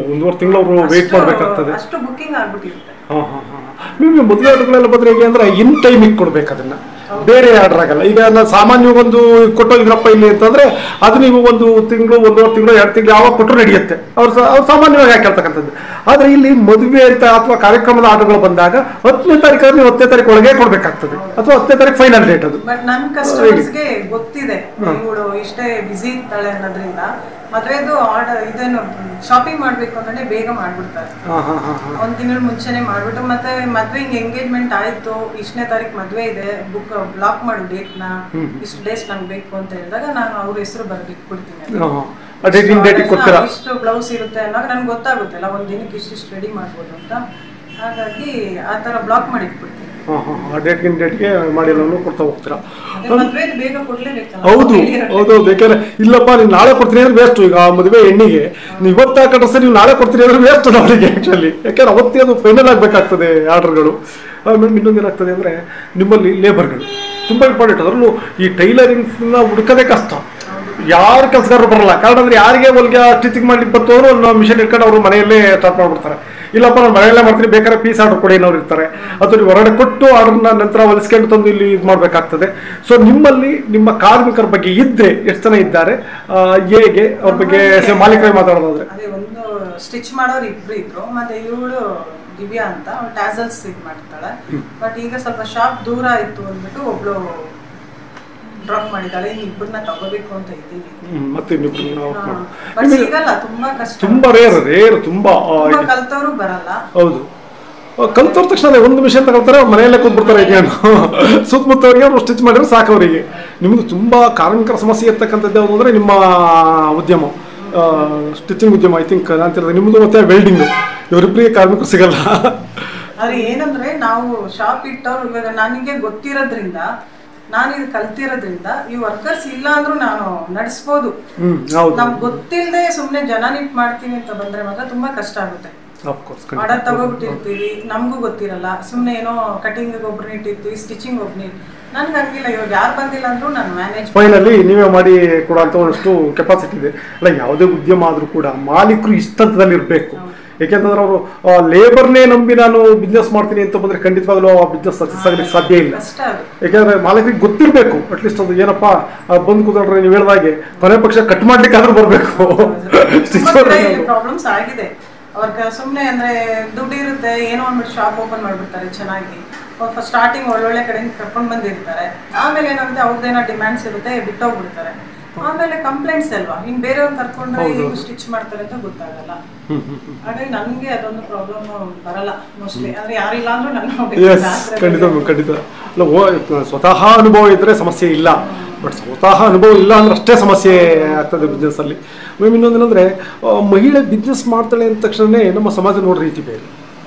1.5 ತಿಂಗಳು ಅವರು ವೇಟ್ ಮಾಡಬೇಕಾಗ್ತದೆ, ಅಷ್ಟು ಬುಕ್ಕಿಂಗ್ ಆಗ್ಬಿಟ್ಟಿರುತ್ತೆ. ನಿಮಗೆ ಮದುವೆ ಆರ್ಡರ್ಗಳೆಲ್ಲ ಬಂದ್ರೆ ಹೇಗೆ ಅಂದ್ರೆ, ಇನ್ ಟೈಮಿಗೆ ಕೊಡ್ಬೇಕು ಅದನ್ನ, ಬೇರೆ ಆರ್ಡರ್ ಆಗಲ್ಲ. ಈಗ ನಾನು ಸಾಮಾನ್ಯವಾಗಿ ಒಂದು ಕೊಟ್ಟೋಗಿದ್ರಪ್ಪ ಇಲ್ಲಿ ಅಂತಂದ್ರೆ, ಅದು ನೀವು 1 ತಿಂಗಳು, 1.5 ತಿಂಗಳು, 2 ತಿಂಗಳು ಯಾವಾಗ ಕೊಟ್ಟರು ನಡೆಯುತ್ತೆ, ಅವ್ರು ಸಾಮಾನ್ಯವಾಗಿ ಹಾಕಿರ್ತಕ್ಕಂಥದ್ದು. ಆದ್ರೆ ಇಲ್ಲಿ ಮದುವೆ ಅಂತ ಅಥವಾ ಕಾರ್ಯಕ್ರಮದ ಆರ್ಡರ್ಗಳು ಬಂದಾಗ 10ನೇ ತಾರೀಕು ನೀವು 10ನೇ ತಾರೀಕು ಒಳಗೆ ಕೊಡ್ಬೇಕಾಗ್ತದೆ, ಅಥವಾ 10ನೇ ತಾರೀಕು ಫೈನಲ್ ಡೇಟ್ ಅದು. ಬಟ್ ನಮ್ಮ ಕಸ್ಟಮರ್ಸ್ಗೆ ಗೊತ್ತಿದೆ ಇವಳು ಇಷ್ಟೇ ಬಿಸಿ ಇರ್ತಾಳೆ ಅನ್ನೋದ್ರಿಂದ ಮದುವೆದು ಆರ್ಡರ್ ಇದನ್ನು ಶಾಪಿಂಗ್ ಮಾಡ್ಬೇಕು ಅಂದ್ರೆ ಬೇಗ ಮಾಡ್ಬಿಡ್ತಾರೆ. 1 ತಿಂಗಳ ಮುಂಚೆನೆ ಮಾಡ್ಬಿಟ್ಟು, ಮತ್ತೆ ಮದ್ವೆ ಹಿಂಗೆ ಎಂಗೇಜ್ಮೆಂಟ್ ಆಯ್ತು, ಇಷ್ಟನೇ ತಾರೀಕು ಮದ್ವೆ ಇದೆ, ಬ್ಲಾಕ್ ಮಾಡು ಡೇಟ್ನ, ಇಷ್ಟು ಡೇಸ್ ನಂಗೆ ಬೇಕು ಅಂತ ಹೇಳಿದಾಗ ನಾನು ಅವ್ರ ಹೆಸರು ಬರ್ಬಿಟ್ಬಿಡ್ತೀನಿ. ಇಷ್ಟು ಬ್ಲೌಸ್ ಇರುತ್ತೆ ಅನ್ನೋದು ನನ್ಗೆ ಗೊತ್ತಾಗುತ್ತಲ್ಲ, ಒಂದ್ ದಿನಕ್ಕೆ ಇಷ್ಟಿಷ್ಟು ರೆಡಿ ಮಾಡ್ಬೋದು ಅಂತ. ಹಾಗಾಗಿ ಆ ತರ ಬ್ಲಾಕ್ ಮಾಡಿ ಇಟ್ಬಿಡ್ತೀನಿ. ಡೇಟ್ಗೆ ಮಾಡಿ ಕೊಡ್ತಾ ಹೋಗ್ತೀರಾ? ಬೇಗ ಕೊಡ್ಲೇಬೇಕಲ್ಲ. ಹೌದು, ಬೇಕಾದ್ರೆ ಇಲ್ಲಪ್ಪ ನೀವು ನಾಳೆ ಕೊಡ್ತೀನಿ ಅಂದ್ರೆ ವೇಸ್ಟ್. ಈಗ ಮದುವೆ ಹೆಣ್ಣಿಗೆ ನೀವು ಇವತ್ತು ಹಾಕಿದ್ರೆ ನೀವು ನಾಳೆ ಕೊಡ್ತೀನಿ ಅಂದ್ರೆ ವೇಸ್ಟ್ ಅವರಿಗೆ ಆಕ್ಚುಲಿ, ಯಾಕಂದ್ರೆ ಅವತ್ತೇ ಅದು ಫೈನಲ್ ಆಗಬೇಕಾಗ್ತದೆ ಆರ್ಡರ್ಗಳು. ಇನ್ನೊಂದು ಏನಾಗ್ತದೆ ಅಂದರೆ, ನಿಮ್ಮಲ್ಲಿ ಲೇಬರ್ಗಳು ತುಂಬ ಇಂಪಾರ್ಟೆಂಟ್. ಅದರಲ್ಲೂ ಈ ಟೈಲರಿಂಗ್ಸ್ನ ಹುಡುಕದೇ ಕಷ್ಟ, ಯಾರು ಕೆಲಸಗಾರರು ಬರಲ್ಲ. ಕಾರಣ ಅಂದರೆ, ಯಾರಿಗೆ ಹೊಲಿಗೆ ಸ್ಟಿಚಿಂಗ್ ಮಾಡ್ಲಿಕ್ಕೆ ಬರ್ತವರು ಒಂದು ಮಿಷನ್ ಇಟ್ಕೊಂಡು ಅವರು ಮನೆಯಲ್ಲೇ ಸ್ಟಾರ್ಟ್ ಮಾಡ್ಬಿಡ್ತಾರೆ. ಇಲ್ಲಪ್ಪ ನಾನು ಮನೆಯಲ್ಲೇ ಮಾಡ್ತೀನಿ ಬೇಕಾದ್ರೆ ಪೀಸ್ ಆರ್ಡರ್ ಕೊಡಿ ಅನ್ನೋರು ಇರ್ತಾರೆ, ಅಥವಾ ನೀವು ಹೊರಗಡೆ ಕೊಟ್ಟು ಆರ್ಡರ್ನ ನಂತರ ಹೊಲಿಸ್ಕೊಂಡು ತಂದು ಇಲ್ಲಿ ಇದು ಮಾಡಬೇಕಾಗ್ತದೆ. ಸೊ ನಿಮ್ಮಲ್ಲಿ ನಿಮ್ಮ ಕಾರ್ಮಿಕರ ಬಗ್ಗೆ ಇದ್ದರೆ ಎಷ್ಟು ಜನ ಇದ್ದಾರೆ, ಹೇಗೆ ಅವ್ರ ಬಗ್ಗೆ ಮಾಲೀಕರಾಗಿ ಮಾತಾಡೋದಾದ್ರೆ? ಅದೇ ಒಂದು ಸ್ಟಿಚ್ ಮಾಡೋರು ಇಬ್ರು ಇದ್ರು, ಮತ್ತೆ ಇವಳು ದಿವ್ಯಾ ಅಂತ ಅವಳು ಟ್ಯಾಸಲ್ಸ್ ಇದು ಮಾಡ್ತಾಳೆ. ಬಟ್ ಈಗ ಸ್ವಲ್ಪ ಶಾಪ್ ದೂರ ಇತ್ತು ಅಂದ್ಬಿಟ್ಟು ಒಬ್ಳು ಡ್ರಾಪ್ ಮಾಡಿದ್ದಾಳೆ, ಇಬ್ಬರನ್ನ ತಗೋಬೇಕು ಅಂತ ಇದ್ದೀವಿ. ಮತ್ತೆ ಬಟ್ ಸಿಗಲ್ಲ, ತುಂಬಾ ಕಷ್ಟ, ತುಂಬಾ ರೇರ್ ತುಂಬಾ ಕಲ್ತವ್ರು ಬರಲ್ಲ. ಹೌದು, ಕಲ್ತವ್ರ ತಕ್ಷಣ ಒಂದು ಮಿಷನ್ ತಗೊಳ್ತಾರೆ, ಮನೆಯಲ್ಲೇ ಕೂತ್ಬಿಡ್ತಾರೆ. ಈಗ ಸುತ್ತಮುತ್ತವರಿಗೆ ಅವ್ರು ಸ್ಟಿಚ್ ಮಾಡಿದ್ರೆ ಸಾಕು ಅವರಿಗೆ. ನಿಮ್ದು ತುಂಬಾ ಕಾರ್ಮಿಕರ ಸಮಸ್ಯೆ ಇರ್ತಕ್ಕಂಥದ್ದು ಯಾವುದು ಅಂದ್ರೆ ನಿಮ್ಮ ಉದ್ಯಮ ಸ್ಟಿಚಿಂಗ್ ಉದ್ಯಮ. ಐ ಥಿಂಕ್ ನಾನು ತಿಳಿದ್ರೆ ನಿಮ್ಮದು ಮತ್ತೆ ವೆಲ್ಡಿಂಗ್, ಇವರಿಬ್ಬರಿಗೆ ಕಾರ್ಮಿಕರು ಸಿಗಲ್ಲ. ಆದ್ರೆ ಏನಂದ್ರೆ ನಾವು ಶಾಪ್ ಇಟ್ಟವ್ರು ಇವಾಗ ನನಗೆ ಗೊತ್ತಿರೋದ್ರಿಂದ, ನಾನು ಇದು ಕಲ್ತಿರೋದ್ರಿಂದ ಈ ವರ್ಕರ್ಸ್ ಇಲ್ಲ ಅಂದ್ರೂ ನಾನು ನಡೆಸ್ಬೋದು. ನಮ್ಗೆ ಗೊತ್ತಿಲ್ಲದೆ ಸುಮ್ನೆ ಜನ ನಿಟ್ ಮಾಡ್ತೀನಿ ಅಂತ ಬಂದ್ರೆ ಮಾತ್ರ ತುಂಬಾ ಕಷ್ಟ ಆಗುತ್ತೆ. ಆರ್ಡರ್ ತಗೋಬಿಟ್ಟಿರ್ತೀವಿ, ನಮಗೂ ಗೊತ್ತಿರಲ್ಲ, ಸುಮ್ನೆ ಏನೋ ಕಟಿಂಗ್ ಒಬ್ರು ಇಟ್ಟಿರ್ತೀವಿ, ಸ್ಟಿಚಿಂಗ್ ಒಬ್ರು. ನನ್ಗೆ ಹಂಗಿಲ್ಲ, ಇವಾಗ ಯಾರು ಬಂದಿಲ್ಲ ಅಂದ್ರೂ ನಾನು ಮ್ಯಾನೇಜ್ ಫೈನಲಿ ನೀವೇ ಮಾಡಿ ಕೊಡುವಂಥಷ್ಟು ಕೆಪಾಸಿಟಿ ಇದೆ. ಅಲ್ಲ, ಯಾವುದೇ ಉದ್ಯಮ ಆದರೂ ಕೂಡ ಮಾಲೀಕರು ಇಷ್ಟಂತದಲ್ಲಿ ಇರಬೇಕು. ಯಾಕೆಂತಂದ್ರೆ ಅವರು ಲೇಬರ್ನೇ ನಂಬಿ ನಾನು ಬಿಸ್ನೆಸ್ ಮಾಡ್ತೀನಿ ಅಂತ ಬಂದ್ರೆ ಖಂಡಿತವಾಗ್ಲೂ ಆ ಬಿಸ್ನೆಸ್ ಸಕ್ಸಸ್ ಆಗಲಿಕ್ಕೆ ಸಾಧ್ಯ ಇಲ್ಲ. ಯಾಕೆಂದ್ರೆ ಮಾಲೀಕರಿಗೆ ಗೊತ್ತಿರಬೇಕು, ಅಟ್ಲೀಸ್ಟ್ ಅದು ಏನಪ್ಪಾ ಬಂದು ಕೂತ್ಕೊಂಡ್ರೆ ನೀವು ಹೇಳಿದಾಗೆ ಕೊನೆ ಪಕ್ಷ ಕಟ್ ಮಾಡ್ಲಿಕ್ಕಾದ್ರೂ ಬರಬೇಕು. ಪ್ರಾಬ್ಲಮ್ಸ್ ಆಗಿದೆ ಅವ್ರಿಗೆ. ಸುಮ್ಮನೆ ಅಂದ್ರೆ ದುಡ್ಡು ಇರುತ್ತೆ, ಏನೋ ಅಂದ್ಬಿಟ್ಟು ಶಾಪ್ ಓಪನ್ ಮಾಡ್ಬಿಡ್ತಾರೆ ಚೆನ್ನಾಗಿ. ಸ್ಟಾರ್ಟಿಂಗ್ ಒಳ್ಳೊಳ್ಳೆ ಕಡೆಯಿಂದ ಕರ್ಕೊಂಡು ಬಂದಿರ್ತಾರೆ, ಆಮೇಲೆ ಏನಾಗುತ್ತೆ ಅವ್ರದ್ದೇನೋ ಡಿಮ್ಯಾಂಡ್ಸ್ ಇರುತ್ತೆ, ಬಿಟ್ಟೋಗ್ಬಿಡ್ತಾರೆ. ಆಮೇಲೆ ಕಂಪ್ಲೇಂಟ್ಸ್ ಅಲ್ವಾ, ಇನ್ ಬೇರೆಯವ್ರು ಕರ್ಕೊಂಡ್ರೆ ಈಗ ಸ್ಟಿಚ್ ಮಾಡ್ತಾರೆ ಅಂತ ಗೊತ್ತಾಗಲ್ಲ. ಹಾಗಾಗಿ ನನ್ಗೆ ಅದೊಂದು ಪ್ರಾಬ್ಲಮ್ ಬರಲ್ಲ ಮೋಸ್ಟ್ಲಿ. ಅಂದ್ರೆ ಯಾರಿಲ್ಲ ಅಂದ್ರೂ ಖಂಡಿತ ಸ್ವತಃ ಅನುಭವ ಇದ್ರೆ ಸಮಸ್ಯೆ ಇಲ್ಲ, ಬಟ್ ಸ್ವತಃ ಅನುಭವ ಇಲ್ಲ ಅಂದ್ರೆ ಅಷ್ಟೇ ಸಮಸ್ಯೆ ಆಗ್ತದೆ ಬಿಸ್ನೆಸ್ ಅಲ್ಲಿ. ಇನ್ನೊಂದೇನಂದ್ರೆ ಮಹಿಳೆ ಬಿಸ್ನೆಸ್ ಮಾಡ್ತಾಳೆ ಅಂದ ತಕ್ಷಣ ನಮ್ಮ ಸಮಾಜ ನೋಡೋ ರೀತಿ ಬೇರೆ.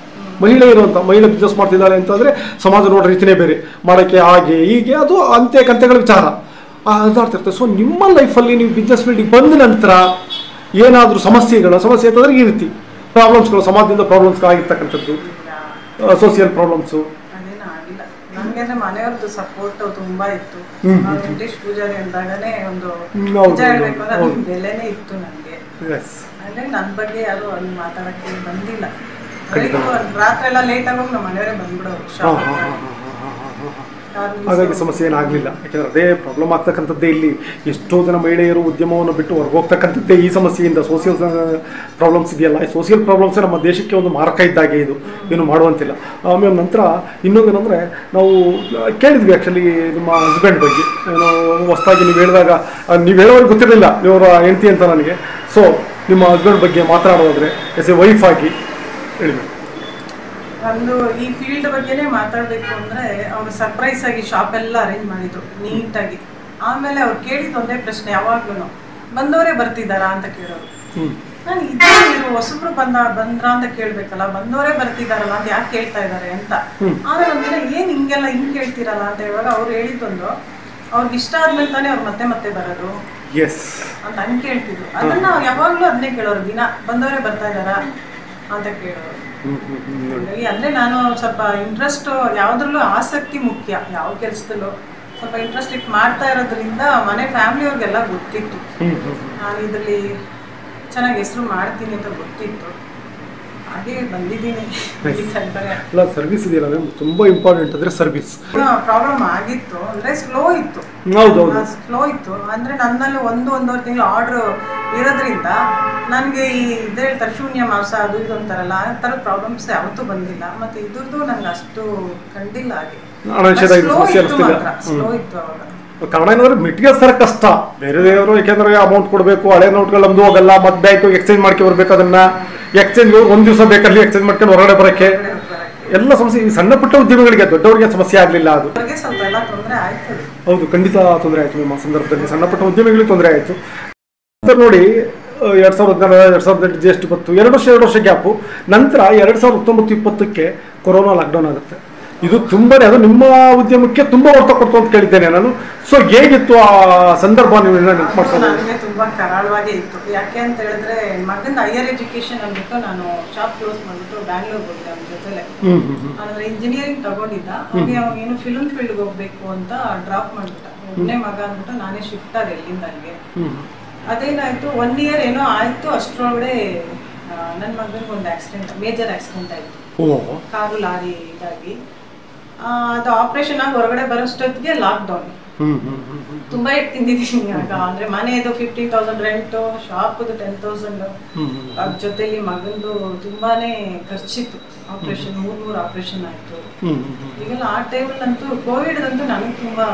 ಮಹಿಳೆ ಬಿಸ್ನೆಸ್ ಮಾಡ್ತಿದ್ದಾಳೆ ಅಂತಂದ್ರೆ ಸಮಾಜ ನೋಡೋ ರೀತಿನೇ ಬೇರೆ, ಮಾಡೋಕ್ಕೆ ಹಾಗೆ ಹೀಗೆ ಅದು ಕಂತೆಗಳ ವಿಚಾರ ಅದಾಡ್ತಿರ್ತದೆ. ಸೊ ನಿಮ್ಮ ಲೈಫಲ್ಲಿ ನೀವು ಬಿಸ್ನೆಸ್ ಫೀಲ್ಡಿಗೆ ಬಂದ ನಂತರ ಏನಾದರೂ ಸಮಸ್ಯೆ ಅಂತಂದ್ರೆ ಈ ರೀತಿ ಪ್ರಾಬ್ಲಮ್ಸ್ಗಳು, ಸಮಾಜದಿಂದ ಪ್ರಾಬ್ಲಮ್ಸ್ ಆಗಿರ್ತಕ್ಕಂಥದ್ದು, ಸೋಷಿಯಲ್ ಪ್ರಾಬ್ಲಮ್ಸು. ನಮ್ಗೆ ಮನೆಯವ್ರದ್ದು ಸಪೋರ್ಟ್ ತುಂಬಾ ಇತ್ತು. ವೆಂಕಟೇಶ್ ಪೂಜಾರಿ ಅಂದಾಗನೇ ಒಂದು ಹೇಳ್ಬೇಕು ಅಂದ್ರೆ ಅದಕ್ಕೆ ಬೆಲೆನೇ ಇತ್ತು ನನಗೆ. ಅಂದ್ರೆ ನನ್ನ ಬಗ್ಗೆ ಯಾರು ಅಲ್ಲಿ ಮಾತಾಡಕ್ಕೆ ಬಂದಿಲ್ಲ. ರಾತ್ರಿ ಎಲ್ಲ ಲೇಟ್ ಆಗೋಗಿ ನಮ್ಮ ಮನೆಯವರೇ ಬಂದ್ಬಿಡೋರು ಶಾಪ್. ಹಾಗಾಗಿ ಸಮಸ್ಯೆ ಏನಾಗಲಿಲ್ಲ. ಯಾಕೆಂದರೆ ಅದೇ ಪ್ರಾಬ್ಲಮ್ ಆಗ್ತಕ್ಕಂಥದ್ದೇ ಇಲ್ಲಿ. ಎಷ್ಟೋ ಜನ ಮಹಿಳೆಯರು ಉದ್ಯಮವನ್ನು ಬಿಟ್ಟು ಹೊರಗೋಗ್ತಕ್ಕಂಥದ್ದೇ ಈ ಸಮಸ್ಯೆಯಿಂದ. ಸೋಷಿಯಲ್ ಪ್ರಾಬ್ಲಮ್ಸ್ ಇದೆಯಲ್ಲ, ಈ ಸೋಷಿಯಲ್ ಪ್ರಾಬ್ಲಮ್ಸೇ ನಮ್ಮ ದೇಶಕ್ಕೆ ಒಂದು ಮಾರಕ ಇದ್ದಾಗೆ, ಇದು ಏನು ಮಾಡುವಂತಿಲ್ಲ. ಆಮೇಲೆ ನಂತರ ಇನ್ನೊಂದೇನೆಂದರೆ ನಾವು ಕೇಳಿದ್ವಿ ಆ್ಯಕ್ಚುಲಿ ನಿಮ್ಮ ಹಸ್ಬೆಂಡ್ ಬಗ್ಗೆ. ಏನೋ ಹೊಸದಾಗಿ ನೀವು ಹೇಳಿದಾಗ ನೀವು ಹೇಳೋರಿಗೆ ಗೊತ್ತಿರಲಿಲ್ಲ ಇವರ ಹೆಂಡತಿ ಅಂತ ನನಗೆ. ಸೊ ನಿಮ್ಮ ಹಸ್ಬೆಂಡ್ ಬಗ್ಗೆ ಮಾತನಾಡೋದಾದ್ರೆ ಎಸ್ ಎ ವೈಫ್ ಆಗಿ ಹೇಳಿದ್ವಿ. ಒಂದು ಈ ಫೀಲ್ಡ್ ಬಗ್ಗೆನೇ ಮಾತಾಡಬೇಕು ಅಂದರೆ ಅವರು ಸರ್ಪ್ರೈಸ್ ಆಗಿ ಶಾಪ್ ಎಲ್ಲ ಅರೇಂಜ್ ಮಾಡಿದ್ರು ನೀಟಾಗಿ. ಆಮೇಲೆ ಅವ್ರು ಕೇಳಿದ ಒಂದೇ ಪ್ರಶ್ನೆ ಯಾವಾಗ್ಲೂ, ಬಂದವರೇ ಬರ್ತಿದ್ದಾರಾ ಅಂತ ಕೇಳೋರು. ನಾನು ಇದ್ರು ಹೊಸಬ್ರು ಬಂದ್ರ ಅಂತ ಕೇಳ್ಬೇಕಲ್ಲ, ಬಂದವರೇ ಬರ್ತಿದಾರಲ್ಲ ಅಂತ ಯಾಕೆ ಕೇಳ್ತಾ ಇದಾರೆ ಅಂತ. ಆಮೇಲೆ ಒಂದಿನ ಏನ್ ಹಿಂಗೆಲ್ಲ ಹಿಂಗ್ ಕೇಳ್ತಿರಲ್ಲ ಅಂತ ಹೇಳುವಾಗ ಅವ್ರು ಹೇಳಿದ್ದೊಂದು, ಅವ್ರಿಗೆ ಇಷ್ಟ ಆದ್ಮೇಲೆ ತಾನೇ ಅವ್ರು ಮತ್ತೆ ಮತ್ತೆ ಬರೋದು ಅಂತ ಹಂಗೆ ಕೇಳ್ತಿದ್ರು. ಅದನ್ನ ಯಾವಾಗ್ಲೂ ಅದನ್ನೇ ಕೇಳೋರು, ದಿನ ಬಂದವರೇ ಬರ್ತಾ ಇದಾರ ಅಂತ ಕೇಳೋರು. ಅಂದ್ರೆ ನಾನು ಸ್ವಲ್ಪ ಇಂಟ್ರೆಸ್ಟ್ ಯಾವ್ದ್ರಲ್ಲೂ ಆಸಕ್ತಿ ಮುಖ್ಯ, ಯಾವ ಕೆಲ್ಸದಲ್ಲೂ ಸ್ವಲ್ಪ ಇಂಟ್ರೆಸ್ಟ್ ಇಟ್ಟು ಮಾಡ್ತಾ ಇರೋದ್ರಿಂದ ಮನೆ ಫ್ಯಾಮಿಲಿಯವ್ರಿಗೆಲ್ಲ ಗೊತ್ತಿತ್ತು ನಾನು ಇದ್ರಲ್ಲಿ ಚೆನ್ನಾಗಿ ಹೆಸರು ಮಾಡ್ತೀನಿ ಅಂತ ಗೊತ್ತಿತ್ತು. ಹಾಗೆ ಬಂದಿದ್ದೀನಿ. ಅಲ್ಲ, ಸರ್ವಿಸ್ ಇದೆಯಲ್ಲ ತುಂಬಾ ಇಂಪಾರ್ಟೆಂಟ್. ಅಂದ್ರೆ ಸರ್ವಿಸ್ ಪ್ರಾಬ್ಲಮ್ ಆಗಿತ್ತು, ಅಂದ್ರೆ ಸ್ಲೋ ಇತ್ತು. ಅಂದ್ರೆ ನನ್ನಲ್ಲಿ ಒಂದೂವರೆ ತಿಂಗಳು ಆರ್ಡರ್ ಇರೋದ್ರಿಂದ ನನಗೆ ಈ ಇದೇ ಹೇಳ್ತಾರೆ ಶೂನ್ಯ ಮಾಸ ಅದು ಇದು ಅಂತಾರಲ್ಲ, ಆ ಥರದ ಪ್ರಾಬ್ಲಮ್ಸ್ ಯಾವತ್ತೂ ಬಂದಿಲ್ಲ. ಮತ್ತೆ ಇದ್ರದ್ದು ನಂಗೆ ಅಷ್ಟು ಕಂಡಿಲ್ಲ. ಹಾಗೆ ಸ್ಲೋ ಇತ್ತು ಅವಾಗ. ಕಾರಣ ಏನಂದ್ರೆ ಮೆಟೀರಿಯಲ್ಸ್ ತರ ಕಷ್ಟ. ಬೇರೆಯವರು ಯಾಕೆಂದ್ರೆ ಅಮೌಂಟ್ ಕೊಡಬೇಕು, ಹಳೆ ನೋಟ್ಗಳು ನಮ್ದು ಹೋಗಲ್ಲ, ಮತ್ತೆ ಬ್ಯಾಂಕ್ ಎಕ್ಸ್ಚೇಂಜ್ ಮಾಡ್ಕೊ ಬರ್ಬೇಕು. ಅದನ್ನ ಎಕ್ಸ್ಚೇಂಜ್ ಒಂದ್ ದಿವಸ ಬೇಕಲ್ಲಿ ಎಕ್ಸ್ಚೇಂಜ್ ಮಾಡ್ಕೊಂಡು ಹೊರಗಡೆ ಬರೋಕ್ಕೆ ಎಲ್ಲ ಸಮಸ್ಯೆ. ಈ ಸಣ್ಣ ಪುಟ್ಟ ಉದ್ಯಮಿಗಳಿಗೆ, ದೊಡ್ಡವರಿಗೆ ಸಮಸ್ಯೆ ಆಗಲಿಲ್ಲ. ಅದು ಹೌದು, ಖಂಡಿತ ತೊಂದರೆ ಆಯ್ತು ನಿಮ್ಮ ಸಂದರ್ಭದಲ್ಲಿ. ಸಣ್ಣ ಪುಟ್ಟ ಉದ್ಯಮಿಗಳಿಗೆ ತೊಂದರೆ ಆಯ್ತು. ನೋಡಿ 2016, 2018 GST ಬಂತು, 2 ವರ್ಷ ಗ್ಯಾಪು. ನಂತರ 2019-20 ಕೊರೋನಾ ಲಾಕ್ಡೌನ್ ಆಗುತ್ತೆ. ಇದು ತುಂಬಾನೇ, ಅದು ನಿಮ್ಮ ಉದ್ಯಮಕ್ಕೆ ತುಂಬಾ ಹೊರತ ಕೊಡ್ತು ಅಂತ ಕೇಳಿದ್ದೇನೆ ನಾನು. ಸೊ ಹೇಗಿತ್ತು ಆ ಸಂದರ್ಭ, ನೀವು ನೆನಪು ಮಾಡ್ಕೊಂಡು? ನನಗೆ ತುಂಬಾ ಕರಾಳವಾಗೇ ಇತ್ತು. ಯಾಕೆ ಅಂತ ಹೇಳಿದ್ರೆ ಮಗನ ಹೈಯರ್ ಎಜುಕೇಶನ್ ಅಂದ್ಬಿಟ್ಟು ನಾನು ಶಾಪ್ ಕ್ಲೋಸ್ ಮಾಡ್ಬಿಟ್ಟು ಬ್ಯಾಂಗ್ಳೂರ್ ಹೋಗಿದ್ದೆ ಅವ್ನ ಜೊತೆಲೆ. ಅಂದ್ರೆ ಇಂಜಿನಿಯರಿಂಗ್ ತಗೊಂಡಿದ್ದ. ಏನು ಫಿಲ್ಮ್ ಫೀಲ್ಡ್ಗೆ ಹೋಗ್ಬೇಕು ಅಂತ ಡ್ರಾಪ್ ಮಾಡ್ಬಿಟ್ಟ. ಒಬ್ಬನೇ ಮಗ ಅಂದ್ಬಿಟ್ಟು ನಾನೇ ಶಿಫ್ಟ್ ಆದ ಎಲ್ಲಿಂದ ಅಲ್ಲಿಗೆ. ಅದೇನಾಯ್ತು, 1 year ಏನೋ ಆಯ್ತು. ಅಷ್ಟರೊಳಗಡೆ ನನ್ನ ಮಗನಿಗೆ ಒಂದು ಆಕ್ಸಿಡೆಂಟ್, ಮೇಜರ್ ಆಕ್ಸಿಡೆಂಟ್ ಆಯಿತು. ಕಾರು ಲಾರಿ ಇದಾಗಿ ಅದು ಆಪರೇಷನ್ ಆಗಿ ಹೊರಗಡೆ ಬರೋಷ್ಟೊತ್ತಿಗೆ ಲಾಕ್ಡೌನ್. ತುಂಬಾ ಏಟ್ ತಿಂದಿದ್ದೀನಿ ಆಗ. ಅಂದ್ರೆ ಮನೆಯದು 15,000 ರೆಂಟು, ಶಾಪ್ದು 10,000, ಅದ್ರ ಜೊತೆಲಿ ಮಗಂದು ತುಂಬಾನೇ ಖರ್ಚಿತ್ತು. ಆಪರೇಷನ್ 3 ಆಪರೇಷನ್ ಆಯ್ತು ಈಗೆಲ್ಲ. ಆ ಟೈಮಲ್ಲಂತೂ ಕೋವಿಡ್ದಂತೂ ನನಗೆ ತುಂಬಾ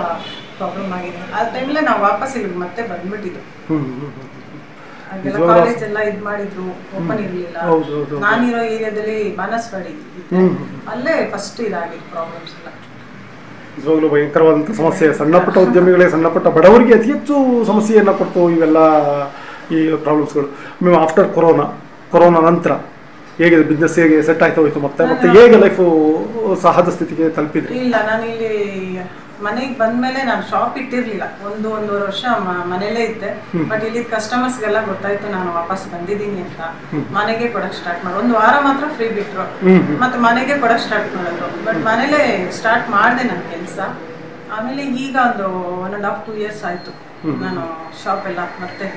ಪ್ರಾಬ್ಲಮ್ ಆಗಿದೆ. ಆ ಟೈಮಲ್ಲೇ ನಾವು ವಾಪಸ್ ಇಲ್ಲಿ ಮತ್ತೆ ಬಂದ್ಬಿಟ್ಟಿದ್ದು. ಹಾಗೆಲ್ಲ ಕಾಲೇಜ್ ಎಲ್ಲ ಇದ್ ಮಾಡಿದ್ರು, ಓಪನ್ ಇರ್ಲಿಲ್ಲ. ನಾನಿರೋ ಏರಿಯಾದಲ್ಲಿ ಬಾನಸವಾಡಿ ಇತ್ತು, ಅಲ್ಲೇ ಫಸ್ಟ್ ಇದಾಗಿತ್ತು ಪ್ರಾಬ್ಲಮ್ಸ್ ಎಲ್ಲ. ನಿಜವಾಗ್ಲೂ ಭಯಂಕರವಾದಂಥ ಸಮಸ್ಯೆ. ಸಣ್ಣ ಪುಟ್ಟ ಉದ್ಯಮಿಗಳಿಗೆ, ಸಣ್ಣ ಪುಟ್ಟ ಬಡವರಿಗೆ ಅತಿ ಹೆಚ್ಚು ಸಮಸ್ಯೆಯನ್ನು ಕೊಡ್ತು ಇವೆಲ್ಲ ಈ ಪ್ರಾಬ್ಲಮ್ಸ್ಗಳು. మేము ಆಫ್ಟರ್ ಕೊರೋನಾ ನಂತರ ಹೇಗಿದೆ ಬಿಸ್ನೆಸ್, ಹೇಗೆ ಸೆಟ್ ಆಯ್ತು ಹೋಯ್ತು, ಮತ್ತೆ ಹೇಗೆ ಲೈಫು ಸಹಜ ಸ್ಥಿತಿಗೆ ತಲುಪಿದ್ರಿ? ಇಲ್ಲ, ನಾನು ಇಲ್ಲಿ ಮನೆಗೆ ಬಂದ್ಮೇಲೆ ನಾನು ಶಾಪ್ ಇಟ್ಟಿರ್ಲಿಲ್ಲ. 1-1.5 ವರ್ಷ ಮನೇಲೇ ಇದ್ದೆ. ಬಟ್ ಇಲ್ಲಿ ಕಸ್ಟಮರ್ಸ್ಗೆಲ್ಲ ಗೊತ್ತಾಯ್ತು ನಾನು ವಾಪಸ್ ಬಂದಿದ್ದೀನಿ ಅಂತ. ಮನೆಗೆ ಕೊಡಕ್ ಸ್ಟಾರ್ಟ್ ಮಾಡಿ 1 ವಾರ ಮಾತ್ರ ಫ್ರೀ ಬಿಟ್ರು, ಮತ್ತೆ ಮನೆಗೆ ಕೊಡಕ್ ಸ್ಟಾರ್ಟ್ ಮಾಡಿದ್ರು. ಬಟ್ ಮನೇಲೆ ಸ್ಟಾರ್ಟ್ ಮಾಡಿದೆ ನನ್ನ ಕೆಲಸ. ಆಮೇಲೆ ಈಗ ಒಂದು 1.5-2 years ಆಯ್ತು ನಾನು ಶಾಪ್ ಎಲ್ಲ ಮತ್ತೆ